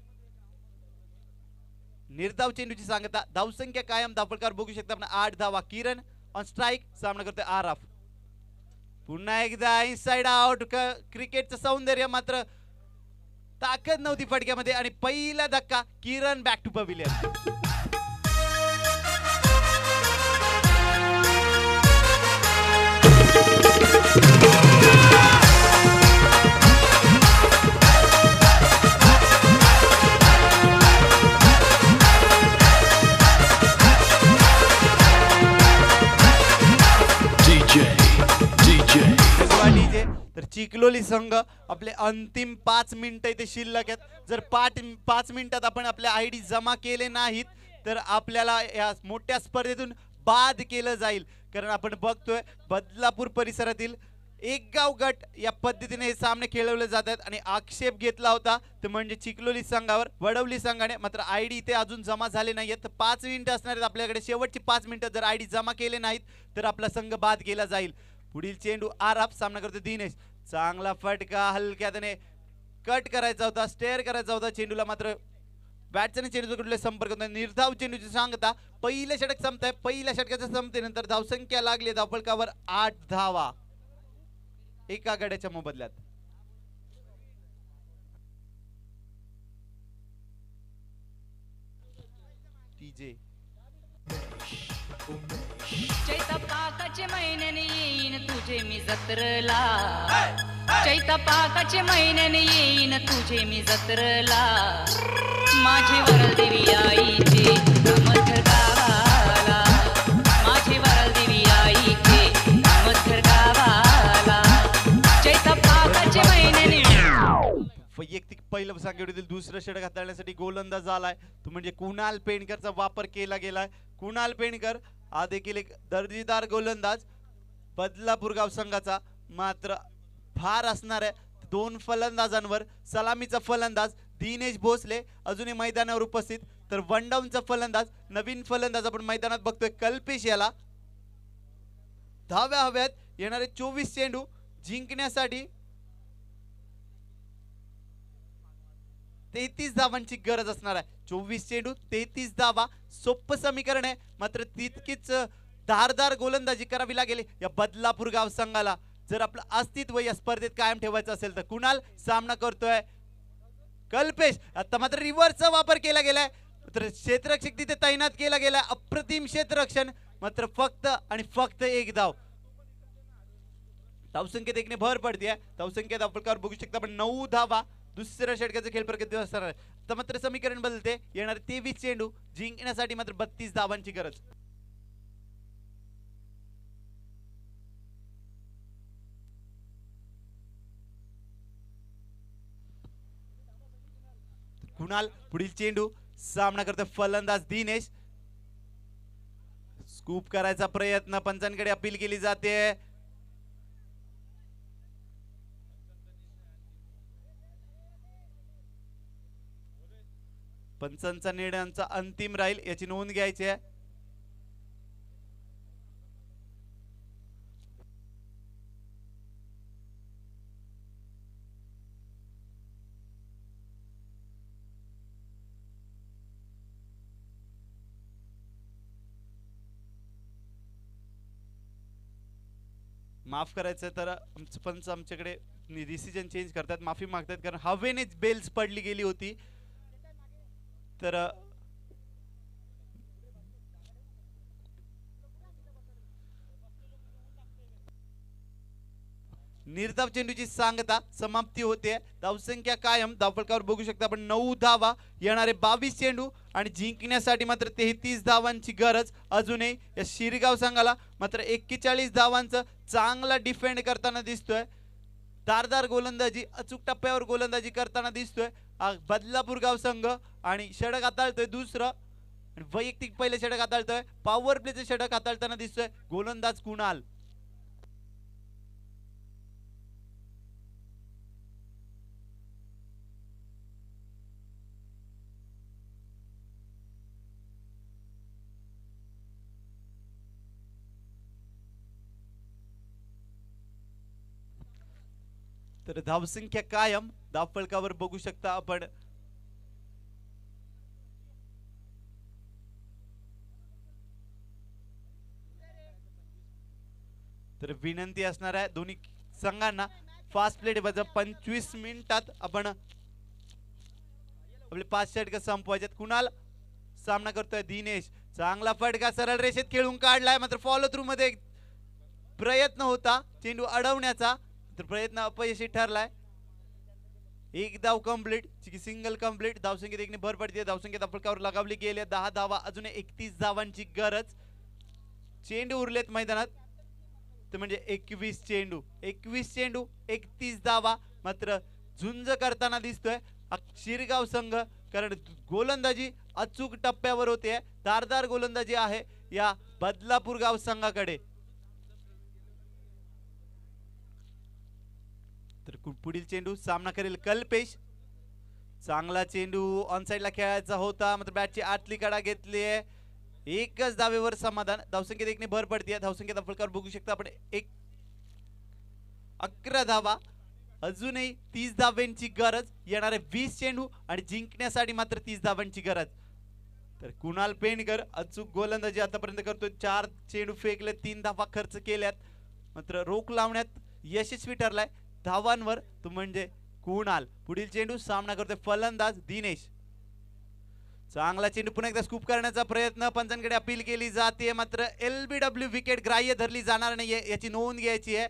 निर्धाव चेंडूची सांगता. धावसंख्या कायम. धावफलकावर बघू शकता आपण 8 धावा. किरण ऑन स्ट्राइक सामना करतोय आरफ. पुन्हा एकदा इनसाइड आउट. क्रिकेटचं सौंदर्य मात्र ताकद नव्हती फटक्यामध्ये आणि पहिला धक्का. किरण बॅक टू पविलियन. तर चिखलोली संघ आपले अंतिम 5 मिनिटं इथे शिल्लक आहेत. जर 5 मिनिटात आपण आपल्या आयडी जमा केले नाहीत तर आपल्याला या मोठ्या स्पर्धेतून बाद केलं जाईल. कारण आपण बघतोय बदलापूर परिसरातील एक गाव गट या पद्धतीने हे सामने खेळवले जातात आणि आक्षेप घेतला होता ते म्हणजे चिखलोली संघावर. वडवली संघाने मात्र आयडी इथे अजून जमा झाले नाहीत. तर 5 मिनिटं असणार आहेत आपल्याकडे. शेवटची 5 मिनिटं जर आयडी जमा केले नाहीत तर आपला संघ बाद केला जाईल. पुढील चेंडू आरफ सामना करतो दिनेश. चांगला फटका हलक्याने कट करायचा होता, स्टेअर करायचा होता चेंडूला, मात्र बॅटचा चेंडूचा कुठले संपर्क होता. निर्धाव चेंडूची सांगता. पहिलं षटक संपतंय. पहिल्या षटकाच्या संपतेनंतर धावसंख्या लागली धावफलकावर 8 धावा एका गड्याच्या मोबदल्यात. टीजे चैतपाकाचे महिन्याने येईन तुझे मी जत्रला. चैतपाकाचे महिन्याने येईन तुझे मी जत्रला. माझी वरदेवी आईचे नामथर गावाला. माझी वरदेवी आईचे नामथर गावाला. चैतपाकाचे महिन्याने. वैयक्तिक पहिलं संघटनेतील दुसरं षटक हाताळण्यासाठी गोलंदाज आलाय तो म्हणजे कुणाल पेंडकरचा वापर केला गेलाय. कुणाल पेंडकर हा देखील एक दर्जेदार गोलंदाज बदलापूर गाव संघाचा. मात्र भार असणार आहे 2 फलंदाजांवर. सलामीचा फलंदाज दिनेश भोसले अजूनही मैदानावर उपस्थित. तर वन डाऊनचा फलंदाज नवीन फलंदाज आपण मैदानात बघतोय कल्पेश याला. धाव्या हव्यात येणारे 24 चेंडू जिंकण्यासाठी 33 धावांची गरज असणार आहे. 24 चेंडू 33 धावा सोपं समीकरण आहे, मात्र तितकीच धारदार गोलंदाजी करावी लागेल या बदलापूर गाव संघाला जर आपलं अस्तित्व या स्पर्धेत कायम ठेवायचं असेल तर. कुणाल सामना करतोय कल्पेश. आता मात्र रिव्हर्सचा वापर केला गेलाय, मात्र क्षेत्ररक्षक तिथे तैनात केला गेलाय. अप्रतिम क्षेत्ररक्षण, मात्र फक्त आणि फक्त 1 धाव. धावसंख्येत 1 ने भर पडते. धावसंख्येत आपण बघू शकता आपण 9 धावा दुसऱ्या षटकाचा खेळ प्रगती असणार आहे. तर मात्र समीकरण बदलते. येणारे 23 चेंडू जिंकण्यासाठी मात्र 32 धावांची गरज. कुणाल पुढील चेंडू सामना करतो फलंदाज दिनेश. स्कूप करायचा प्रयत्न पंचांकडे अपील केली जाते. पंचांचा निर्णयांचा अंतिम राहील याची नोंद घ्यायची आहे. माफ करायचं तर आमचे पंच आमच्याकडे डिसिजन चेंज करतात, माफी मागतात कारण हवेनेच बेल्स पडली गेली होती. तर निर्धाव चेंडूची सांगता समाप्ती होते. धावसंख्या कायम. धावफलकावर बघू शकता आपण 9 धावा येणारे 22 चेंडू आणि जिंकण्यासाठी मात्र 33 धावांची गरज अजूनही या शिरगाव संघाला. मात्र 41 धावांचं चांगला डिफेंड करताना दिसतोय धारदार गोलंदाजी अचूक टप्प्यावर गोलंदाजी करताना दिसतोय बदलापूर गाव संघ आणि षटक हाताळतोय दुसरं आणि वैयक्तिक पहिले षटक हाताळतोय पॉवर प्लेचे षटक हाताळताना दिसतोय गोलंदाज कुणाल. तर धावसंख्या कायम धावफलकावर बघू शकता आपण. तर विनंती असणार आहे दोन्ही संघांना फास्ट प्ले 25 मिनिटात आपण आपले 5 षटक संपवायचे. कुणाल सामना करतोय दिनेश चांगला फटका सरळ रेषेत खेळून काढलाय मात्र फॉलो थ्रू मध्ये प्रयत्न होता चेंडू अडवण्याचा तर प्रयत्न अपयशी ठरलाय. एक धाव कंप्लीट सिंगल कंप्लीट धावसंख्येत एकने भर पडते धावसंख्येत फलकावर लगावली गेली 10 धावा अजून 31 धावांची गरज. चेंडू उरलेत मैदानात तर म्हणजे 21 चेंडू 31 धावा मात्र झुंज करताना दिसतोय शिरगाव संघ कारण गोलंदाजी अचूक टप्प्यावर होते धारदार गोलंदाजी आहे या बदलापूर गाव संघाकडे. तर पुढील चेंडू सामना करेल कल्पेश चांगला चेंडू ऑन साइडला खेळायचा होता मात्र बॅटची आतली कडा घेतली आहे. एकच धावेवर समाधान धावसंख्येत एकने भर पडते धावसंख्येत फलकावर बघू शकता आपण 11 धावा अजूनही 30 धावांची गरज येणारे 20 चेंडू आणि जिंकण्यासाठी मात्र 30 धावांची गरज. तर कुणाल पेंडकर अचूक गोलंदाजी आतापर्यंत करतोय 4 चेंडू फेकले 3 धावा खर्च केल्यात मात्र रोख लावण्यात यशस्वी ठरलाय धावांवर तो म्हणजे कुणाल. पुढील चेंडू सामना करतोय फलंदाज दिनेश चांगला चेंडू पुन्हा एकदा स्कूप करण्याचा प्रयत्न पंचांकडे अपील केली जाते मात्र LBW विकेट ग्राह्य धरली जाणार नाहीये याची नोंद घ्यायची आहे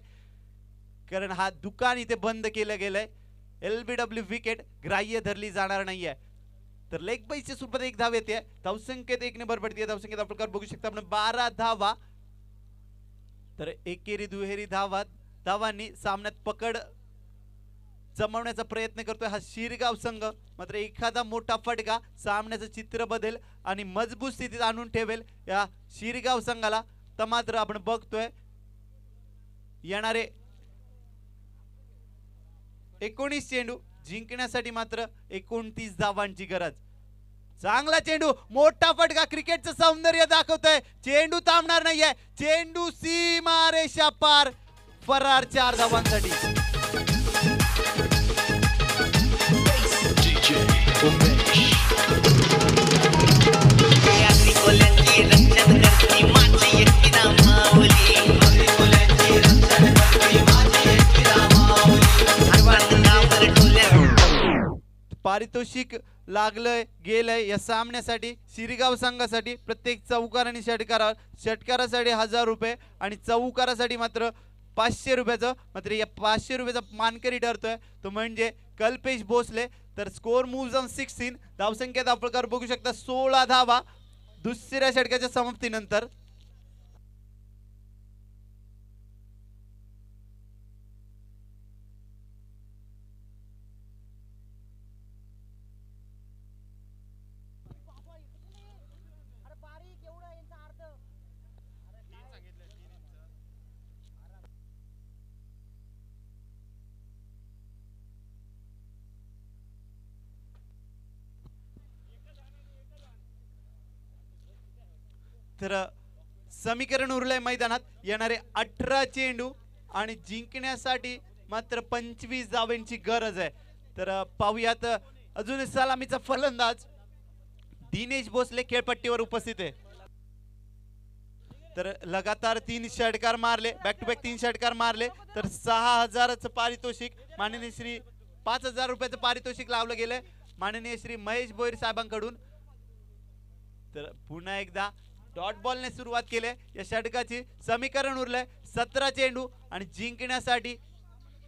कारण हा दुकान इथे बंद केलं गेलंय. LBW विकेट ग्राह्य धरली जाणार नाहीये. तर लेग बाईच्या स्वरूपात एक धाव येते धावसंख्येत एकने भर पडते धावसंख्येत आपण बघू शकता आपण 12 धावा तर एकेरी दुहेरी धावांनी सामन्यात पकड जमवण्याचा प्रयत्न करतोय हा शिरगाव संघ मात्र एखादा मोठा फटका सामन्याचं चित्र बदल आणि मजबूत स्थितीत आणून ठेवेल या शिरगाव संघाला. तर मात्र आपण बघतोय येणारे 19 चेंडू जिंकण्यासाठी मात्र 29 धावांची गरज. चांगला चेंडू मोठा फटका क्रिकेटचं सौंदर्य दाखवतोय चेंडू थांबणार नाहीये चेंडू सीमारेषा पार फरार 4 धावांसाठी. पारितोषिक लागलंय गेलंय या सामन्यासाठी शिरगाव संघासाठी प्रत्येक चौकार आणि षटकारासाठी 1000 रुपये आणि चौकारासाठी मात्र 500 रुपयाचं मात्र या 500 रुपयाचा मानकरी ठरतोय तो म्हणजे कल्पेश भोसले. तर स्कोर मूव्स ऑन 16 धावसंख्येत आपण बघू शकता 16 धावा दुसऱ्या षटकाच्या समाप्तीनंतर. तर समीकरण उरलंय मैदानात येणारे 18 चेंडू आणि जिंकण्यासाठी मात्र 25 धावांची गरज आहे. तर पाहूयात अजून सलामीचा फलंदाज दिनेश भोसले खेळपट्टीवर उपस्थित आहे. तर लगातार 3 षटकार मारले बॅक टू बॅक 3 षटकार मारले तर 6000चं पारितोषिक माननीय श्री 5000 रुपयाचं पारितोषिक लावलं गेलंय माननीय श्री महेश भोईर साहेबांकडून. तर पुन्हा एकदा डॉट बॉलने सुरुवात केली या षटकाची. समीकरण उरलंय 17 चेंडू आणि जिंकण्यासाठी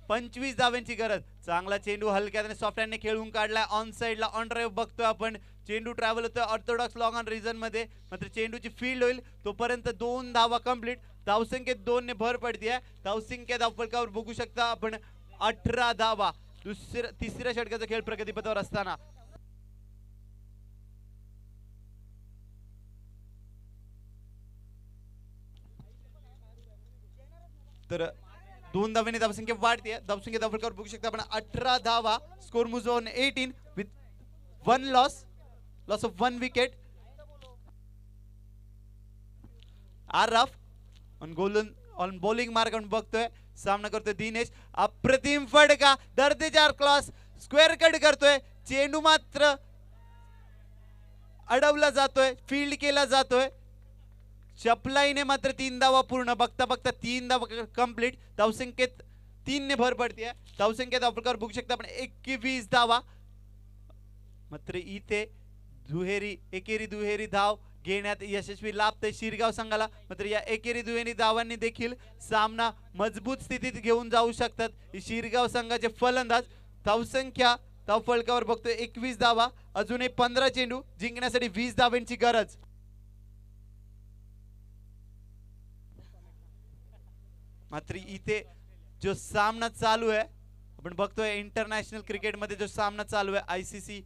25 धावांची गरज. चांगला चेंडू हलक्याने सॉफ्ट हँडने खेळून काढलाय ऑन साइडला ऑन ड्राईव्ह बघतोय आपण चेंडू ट्रॅव्हल होतोय ऑर्थोडॉक्स लॉंग ऑन रिजन मध्ये मात्र चेंडूची फील्ड होईल तोपर्यंत 2 धावा कंप्लीट धावसंख्येत 2 ने भर पडते धावसंख्या धावफलकावर बघू शकता आपण 18 धावा. तिसऱ्या षटकाचा खेळ प्रगतीपथावर असताना तर 2 धावांनी धावसंख्या वाढते. धावसंख्या धावफलकावर बघू शकता आपण 18 धावा. Score moves on 18 with 1 loss of 1 wicket. Arif on bowling mark आपण बघतोय. सामना करतोय दिनेश. अप्रतिम फटका, दर्जेदार क्रॉस, स्क्वेअर कट करतोय. चेंडू मात्र अडवला जातोय, फील्ड केला जातोय. चपलाईने मात्र 3 धावा पूर्ण. बघता बघता 3 धावा कंप्लीट. धावसंख्येत 3 ने भर पडते. धावसंख्या धावफलकावर बघू शकता आपण 21 धावा. मात्र इथे एकेरी दुहेरी धाव घेण्यात यशस्वी लाभते शिरगाव संघाला. मात्र या एकेरी दुहेरी धावांनी देखील सामना मजबूत स्थितीत घेऊन जाऊ शकतात ही शिरगाव संघाचे फलंदाज. धावसंख्या धावफलकावर बघतोय 21 धावा. अजूनही 15 चेंडू, जिंकण्यासाठी 20 धावांची गरज. मात्र इथे जो सामना चालू आहे आपण बघतोय इंटरनॅशनल क्रिकेट मध्ये जो सामना चालू आहे ICC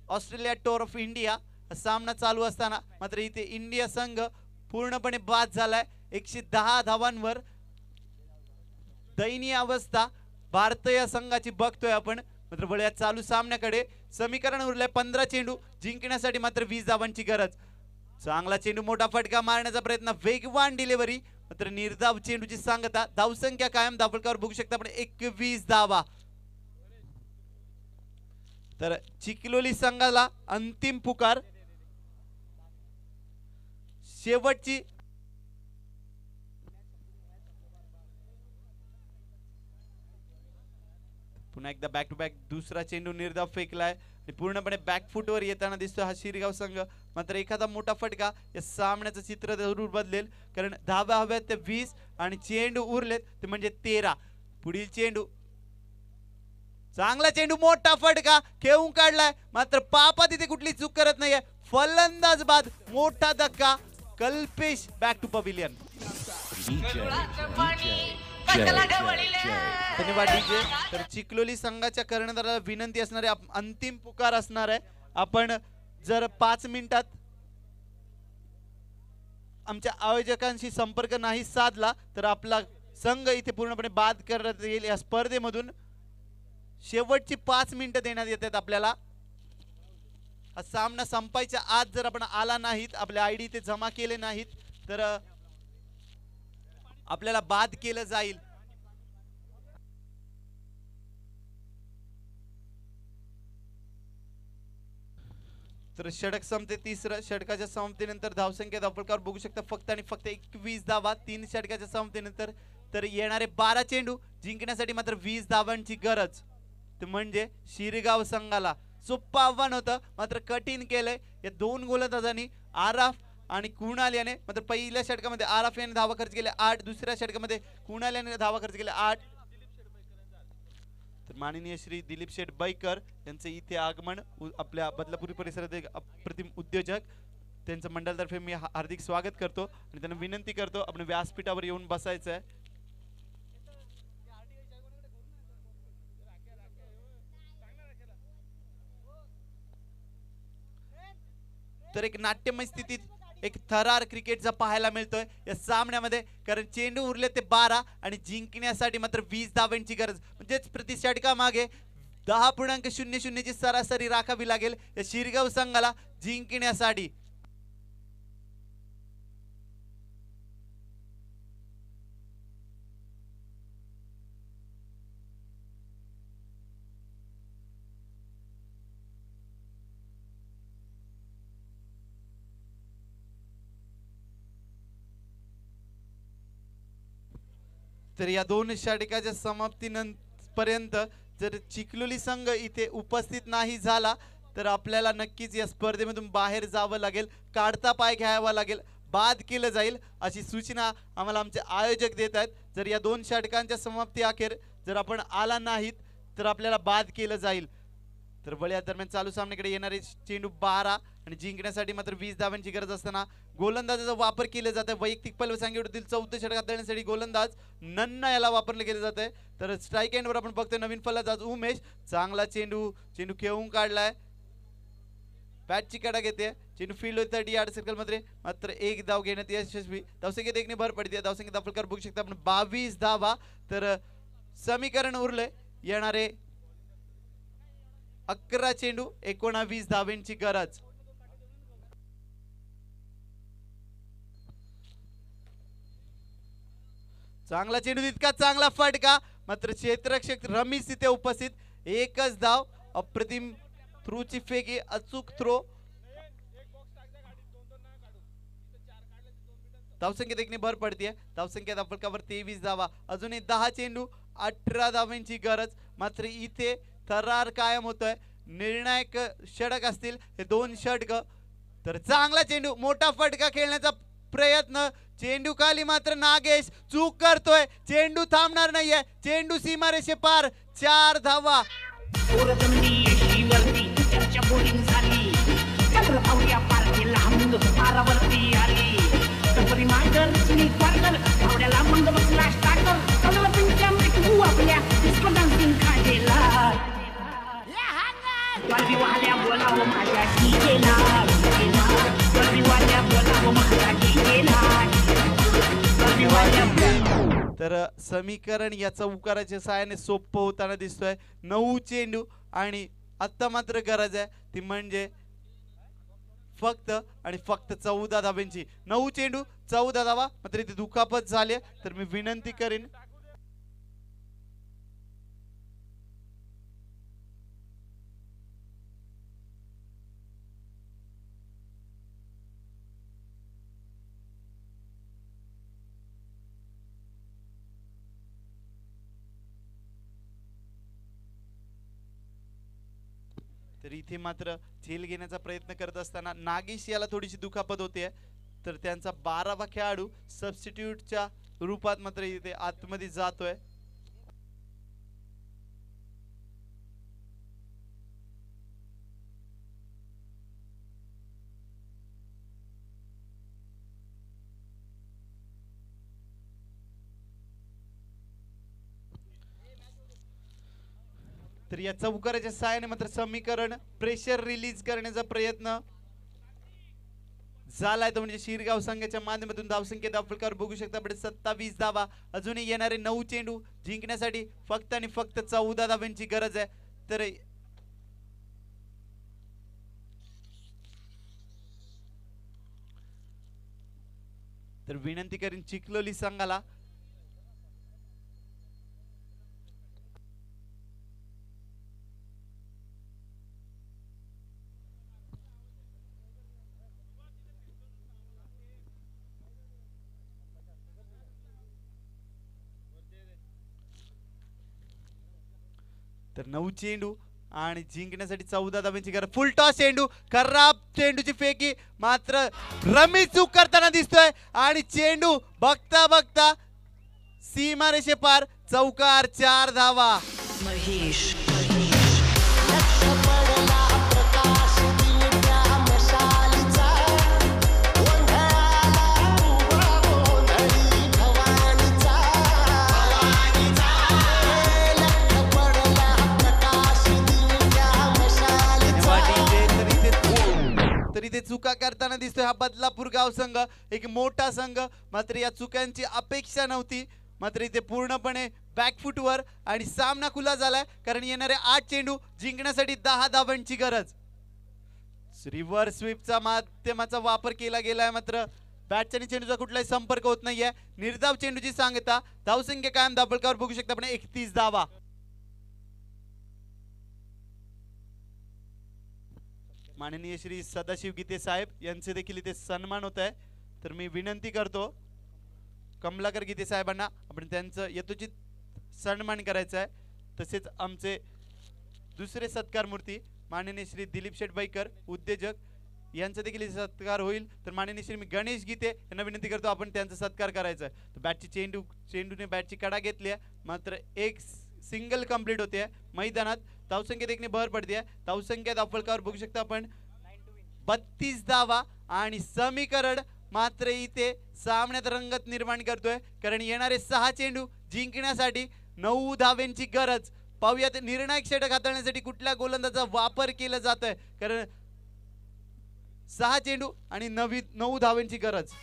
Australia tour of India सामना चालू असताना मात्र इथे इंडिया संघ पूर्णपणे बाद झालाय. 110 धावांवर दयनीय अवस्था भारतीय संघाची बघतोय आपण. मात्र बळ या चालू सामन्याकडे समीकरण उरलंय 15 चेंडू, जिंकण्यासाठी मात्र 20 धावांची गरज. चांगला चेंडू, मोठा फटका मारण्याचा प्रयत्न, वेगवान डिलिव्हरी. मात्र निर्धाव चेंडूची सांगता. धावसंख्या कायम. धावफलकावर बघू शकता आपण 21 धावा. तर चिखलोली संघाला अंतिम पुकार. शेवटची पुन्हा एकदा बॅक टू बॅक दुसरा चेंडू निर्धाव फेकलाय आणि पूर्णपणे बॅकफुट वर येताना दिसतो हा शिरगाव संघ. मात्र एखादा मोठा फटका या सामन्याचं चित्र जरूर बदलेल, कारण धावा हव्यात ते 20 आणि चेंडू उरलेत ते म्हणजे 13. पुढील चेंडू, चांगला चेंडू, मोठा फटका खेळून काढलाय. मात्र पापा तिथे कुठली चूक करत नाहीये. फलंदाज बाद, मोठा धक्का. Kalpesh back to pavilion. धन्यवाद डीजे. तर चिखलोली संघाच्या कर्णधाराला विनंती असणार आहे, अंतिम पुकार असणार आहे. आपण जर 5 मिनिटात आमच्या आयोजकांशी संपर्क नाही साधला तर आपला संघ इथे पूर्णपणे बाद करण्यात येईल. या स्पर्धेमधून शेवटची 5 मिनिटं देण्यात येतात आपल्याला. हा सामना संपायच्या आत जर आपण आला नाहीत, आपले आयडी ते जमा केले नाहीत तर आपल्याला बाद केलं जाईल. तर षटक संपते तिसरं. षटकाच्या समाप्तीनंतर धावसंख्या धावफलकावर बघू शकता फक्त आणि फक्त 21 धावा. 3 षटकाच्या समाप्तीनंतर तर येणारे 12 चेंडू, जिंकण्यासाठी मात्र 20 धावांची गरज. ते म्हणजे शिरगाव संघाला सोप्पं आव्हान होतं, मात्र कठीण केलंय या 2 गोलंदाजांनी. आराफ आणि कुणाल याने. मात्र पहिल्या षटकामध्ये आराफ याने धावा खर्च केले 8, दुसऱ्या षटकामध्ये कुणाल याने धावा खर्च केले 8. तर माननीय श्री दिलीप शेठ बैकर यांचे इथे आगमन. आपल्या बदलापूर परिसरात एक अप्रतिम उद्योजक, त्यांचं मंडळातर्फे मी हार्दिक स्वागत करतो आणि त्यांना विनंती करतो आपण व्यासपीठावर येऊन बसायचं आहे. तर एक नाट्यमय स्थितीत एक थरार क्रिकेटचा पाहायला मिळतोय या सामन्यामध्ये, कारण चेंडू उरले ते 12 आणि जिंकण्यासाठी मात्र 20 धावांची गरज. म्हणजेच प्रति षटकामागे 10.00 ची सरासरी राखावी लागेल या शिरगाव संघाला जिंकण्यासाठी. तर या 2 षटकाच्या समाप्तीपर्यंत जर चिखलोली संघ इथे उपस्थित नाही झाला तर आपल्याला नक्कीच या स्पर्धेमधून बाहेर जावं लागेल, काढता पाय घ्यावा लागेल, बाद केलं जाईल अशी सूचना आम्हाला आमचे आयोजक देत आहेत. जर या 2 षटकांच्या समाप्ती अखेर जर आपण आला नाहीत तर आपल्याला बाद केलं जाईल. तर वळ या दरम्यान चालू सामन्याकडे येणारे चेंडू 12 आणि जिंकण्यासाठी मात्र 20 धावांची गरज असताना गोलंदाजाचा वापर केला जात आहे. वैयक्तिक पैलवानगिरीतील 14 षटक हाताळण्यासाठी गोलंदाज नन्ना याला वापरले गेले जात आहे. तर स्ट्राईक एंडवर आपण बघतोय नवीन फलंदाज उमेश. चांगला चेंडू खेळून काढलाय. बॅटची कडा घेते. चेंडू फील्ड होत 30 यार्ड सर्कल मध्ये मात्र एक धाव घेण्यात यशस्वी. धावसंख्येत एकने भर पडते. धावसंख्येत आपण बघू शकता आपण 22 धावा. तर समीकरण उरले येणारे 11 चेंडू 19 धावांची गरज. चांगला चेंडू तितका चांगला फटका मात्र क्षेत्ररक्षक रमेश तिथे उपस्थित. एकच धाव. अप्रतिम थ्रोची फेकी अचूक थ्रो. धावसंख्येत एकने भर पडते. धावसंख्येत आपण कवर 23 धावा. अजूनही 10 चेंडू 18 धावांची गरज. मात्र इथे थरार कायम होतोय. निर्णायक षटक असतील हे 2 षटक. तर चांगला चेंडू मोठा फटका खेळण्याचा प्रयत्न. चेंडू खाली मात्र नागेश चूक करतोय. चेंडू थांबणार नाहीये. चेंडू सीमारेषे पार. 4 धावा. तर समीकरण याचा उकाराच्या सहाय्याने सोपं होताना दिसतोय. 9 चेंडू आणि आता मात्र गरज आहे ती म्हणजे फक्त आणि फक्त 14 धावांची. 9 चेंडू 14 धावा. मात्र इथे दुखापत झाली. तर मी विनंती करेन तर इथे मात्र झेल घेण्याचा प्रयत्न करत असताना नागेश याला थोडीशी दुखापत होते. तर त्यांचा 12वा खेळाडू सबस्टिट्यूटच्या रूपात मात्र इथे आतमध्ये जातोय. तर या चौकाराच्या सहाय्याने मात्र समीकरण प्रेशर रिलीज करण्याचा प्रयत्न झालाय. तो म्हणजे शिरगाव संघाच्या माध्यमातून धावसंख्येत आपण बघू शकता आपण 27 धावा. अजूनही येणारे 9 चेंडू जिंकण्यासाठी फक्त आणि फक्त 14 धावांची गरज आहे. तर विनंती करीन चिखलोली संघाला तर 9 चेंडू आणि जिंकण्यासाठी 14 धावांची गरज. फुल टॉस चेंडू. खराब चेंडूची फेकी मात्र रमेश चूक करताना दिसतोय आणि चेंडू बघता बघता सीमारेषे पार. चौकार. 4 धावा. महेश तरी ते चुका करताना दिसतोय हा बदलापूर गाव संघ. एक मोठा संघ. मात्र या चुकांची अपेक्षा नव्हती. मात्र इथे पूर्णपणे बॅकफुटवर आणि सामना खुला झालाय कारण येणारे 8 चेंडू जिंकण्यासाठी 10 धावांची गरज. रिव्हर्स स्वीपचा माध्यमाचा वापर केला गेलाय मात्र बॅटच्या आणि चेंडूचा कुठलाही संपर्क होत नाहीये. निर्धाव चेंडूची सांगता. धावसंख्या कायम धाबळकावर बघू शकता आपण 31 धावा. माननीय श्री सदाशिव गीते साहेब यांचे देखील इथे सन्मान होत आहे. तर मी विनंती करतो कमलाकर गीते साहेबांना आपण त्यांचं यथोचित सन्मान करायचा आहे. तसेच आमचे दुसरे सत्कार मूर्ती माननीय श्री दिलीप शेटबाईकर उद्योजक यांचा देखील सत्कार होईल. तर माननीय श्री मी गणेश गीते यांना विनंती करतो आपण त्यांचा सत्कार करायचा आहे. तर बॅटची चेंडूने बॅटची कडा घेतली आहे मात्र एक सिंगल कंप्लीट होते मैदानात. धावसंख्येत एकने भर पडते. धावसंख्या धावफलकावर बघू शकता आपण 32 धावा आणि समीकरण मात्र इथे सामन्यात रंगत निर्माण करतोय, कारण येणारे 6 चेंडू जिंकण्यासाठी 9 धावांची गरज. पाहूयात निर्णायक षटक हाताळण्यासाठी कुठल्या गोलंदाजाचा वापर केला जातोय, कारण 6 चेंडू आणि 9 धावांची गरज.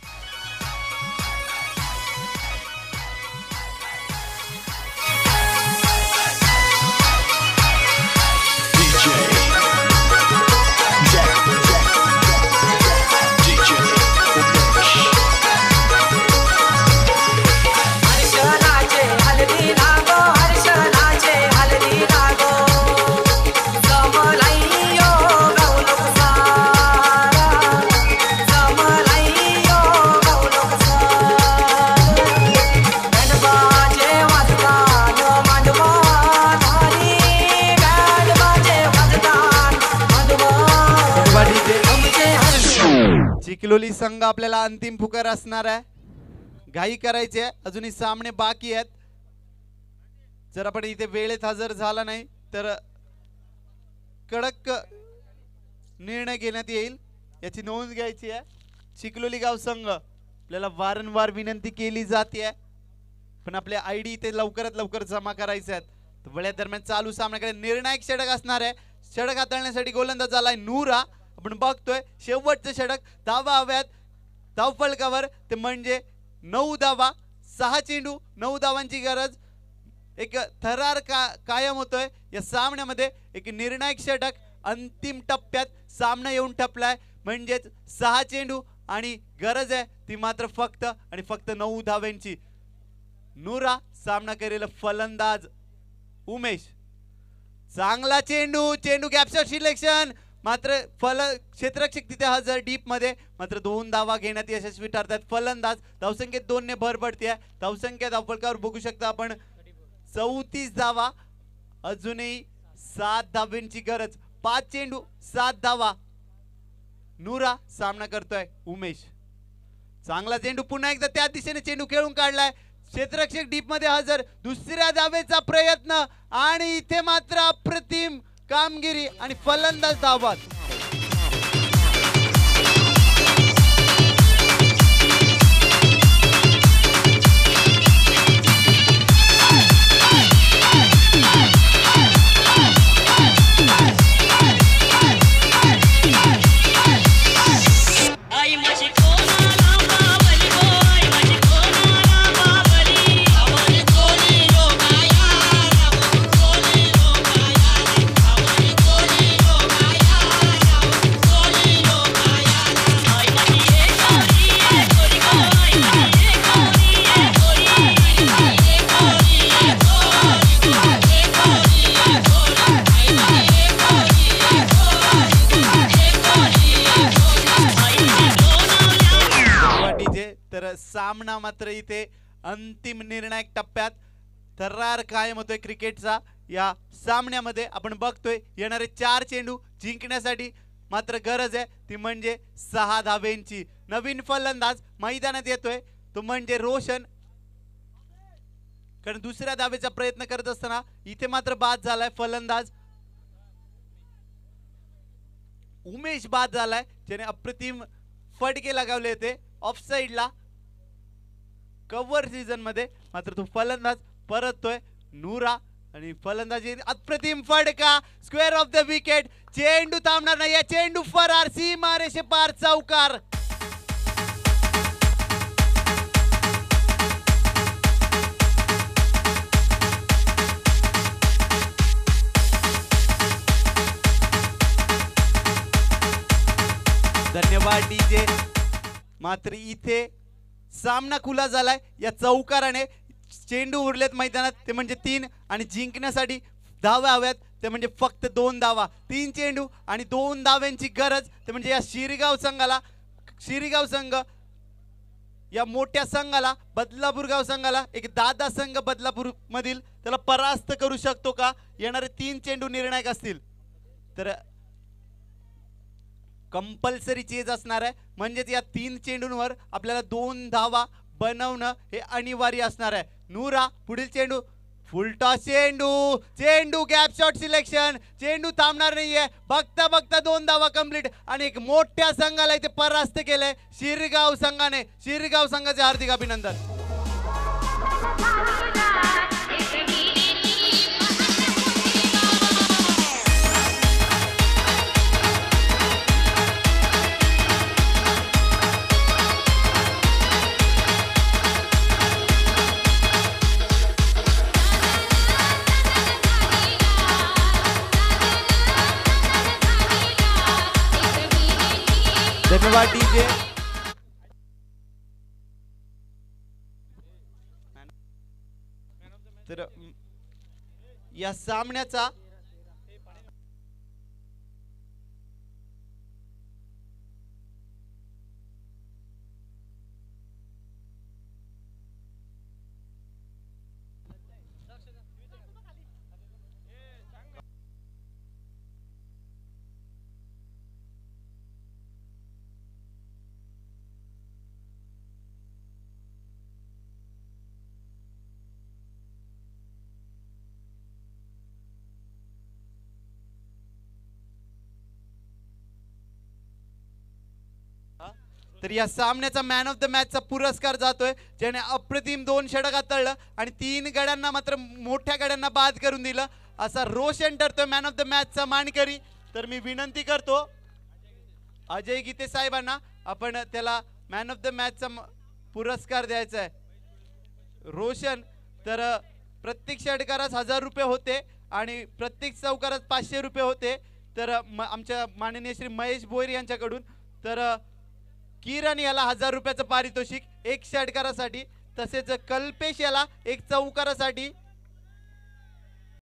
चिखलोली संघ आपल्याला अंतिम पुकार असणार आहे. घाई करायची आहे, अजूनही सामने बाकी आहेत. जर आपण इथे वेळेत हजर झाला नाही तर कडक निर्णय घेण्यात येईल, याची नोंद घ्यायची आहे. चिखलोली गाव संघ आपल्याला वारंवार विनंती केली जाते, पण आपले आयडी इथे लवकरात लवकर जमा करायचे आहेत. वेळा दरम्यान चालू सामन्याकडे निर्णायक षटक असणार आहे. षटक हाताळण्यासाठी गोलंदाज आलाय नूरा. आपण बघतोय शेवटचं षटक धावा हव्यात धावफलकावर, ते म्हणजे 9 धावा. 6 चेंडू 9 धावांची गरज. एक थरार कायम होतोय या सामन्यामध्ये. एक निर्णायक षटक अंतिम टप्प्यात सामना येऊन ठपलाय, म्हणजेच 6 चेंडू आणि गरज आहे ती मात्र फक्त आणि फक्त 9 धावांची. नूरा सामना करेल फलंदाज उमेश. चांगला चेंडू, चेंडू गॅपशॉट सिलेक्शन, मात्र क्षेत्ररक्षक तिथे हजर डीप मध्ये, मात्र 2 धावा घेण्यात यशस्वी ठरतात फलंदाज. धावसंख्येत 2 ने भर पडते. धावसंख्या धावफलकावर बघू शकता आपण 34 धावा, अजूनही 7 धावांची गरज. 5 चेंडू 7 धावा. नूरा सामना करतोय उमेश. चांगला चेंडू, पुन्हा एकदा त्या दिशेने चेंडू खेळून काढलाय. क्षेत्ररक्षक डीप मध्ये हजर. दुसऱ्या धावेचा प्रयत्न आणि इथे मात्र अप्रतिम कामगिरी आणि फलंदाज धावत. सामना मात्र इथे अंतिम निर्णायक टप्प्यात थरार कायम होतोय क्रिकेटचा. या सामन्यामध्ये आपण बघतोय येणारे 4 चेंडू जिंकण्यासाठी मात्र गरज आहे ती म्हणजे 6 धावेंची. नवीन फलंदाज मैदानात येतोय तो म्हणजे रोशन, कारण दुसऱ्या धावेचा प्रयत्न करत असताना इथे मात्र बाद झालाय फलंदाज उमेश. बाद झालाय ज्याने अप्रतिम फटके लगावले होते ऑफ साइडला कव्हर सीझन मध्ये, मात्र तो फलंदाज परततोय नूरा आणि फलंदाजी अप्रतिम फटका स्क्वेअर ऑफ द विकेट. चेंडू थांबणार नाही, या चेंडू फरार सीमारेषे पार चौकार. धन्यवाद डीजे. मात्र इथे सामना खुला झालाय या चौकाराने. चेंडू उरलेत मैदानात ते म्हणजे 3 आणि जिंकण्यासाठी धावा हव्यात ते म्हणजे फक्त 2 धावा. 3 चेंडू आणि 2 धाव्यांची गरज ते म्हणजे या शिरगाव संघाला, शिरगाव संघ या मोठ्या संघाला, बदलापूर गाव संघाला, एक दादा संघ बदलापूर मधील त्याला परास्त करू शकतो का. येणारे 3 चेंडू निर्णायक असतील तर कंपल्सरी चेज असणार आहे, म्हणजेच या 3 चेंडूंवर आपल्याला 2 धावा बनवणं हे अनिवार्य असणार आहे. नूरा पुढील चेंडू फुलटॉस चेंडू, चेंडू गॅप शॉट सिलेक्शन, चेंडू थांबणार नाहीये. बघता बघता 2 धावा कंप्लीट आणि एक मोठ्या संघाला इथे परास्त केलंय शिरगाव संघाने. शिरगाव संघाचे हार्दिक अभिनंदन. धन्यवाद डीजे. तर या सामन्याचा तर या सामन्याचा मॅन ऑफ द मॅचचा पुरस्कार जातोय ज्याने अप्रतिम 2 षटक हाताळलं आणि 3 गड्यांना मात्र मोठ्या गड्यांना बाद करून दिलं असा रोशन ठरतोय मॅन ऑफ द मॅचचा मानकरी. तर मी विनंती करतो अजय गीते साहेबांना आपण त्याला मॅन ऑफ द मॅचचा पुरस्कार द्यायचा आहे. रोशन तर प्रत्येक षटकारास 1000 रुपये होते आणि प्रत्येक चौकारास 500 रुपये होते. तर आमच्या माननीय श्री महेश भोईर यांच्याकडून तर किरण याला 1000 रुपयाचं पारितोषिक एक षटकारासाठी, तसेच कल्पेश याला एक चौकारासाठी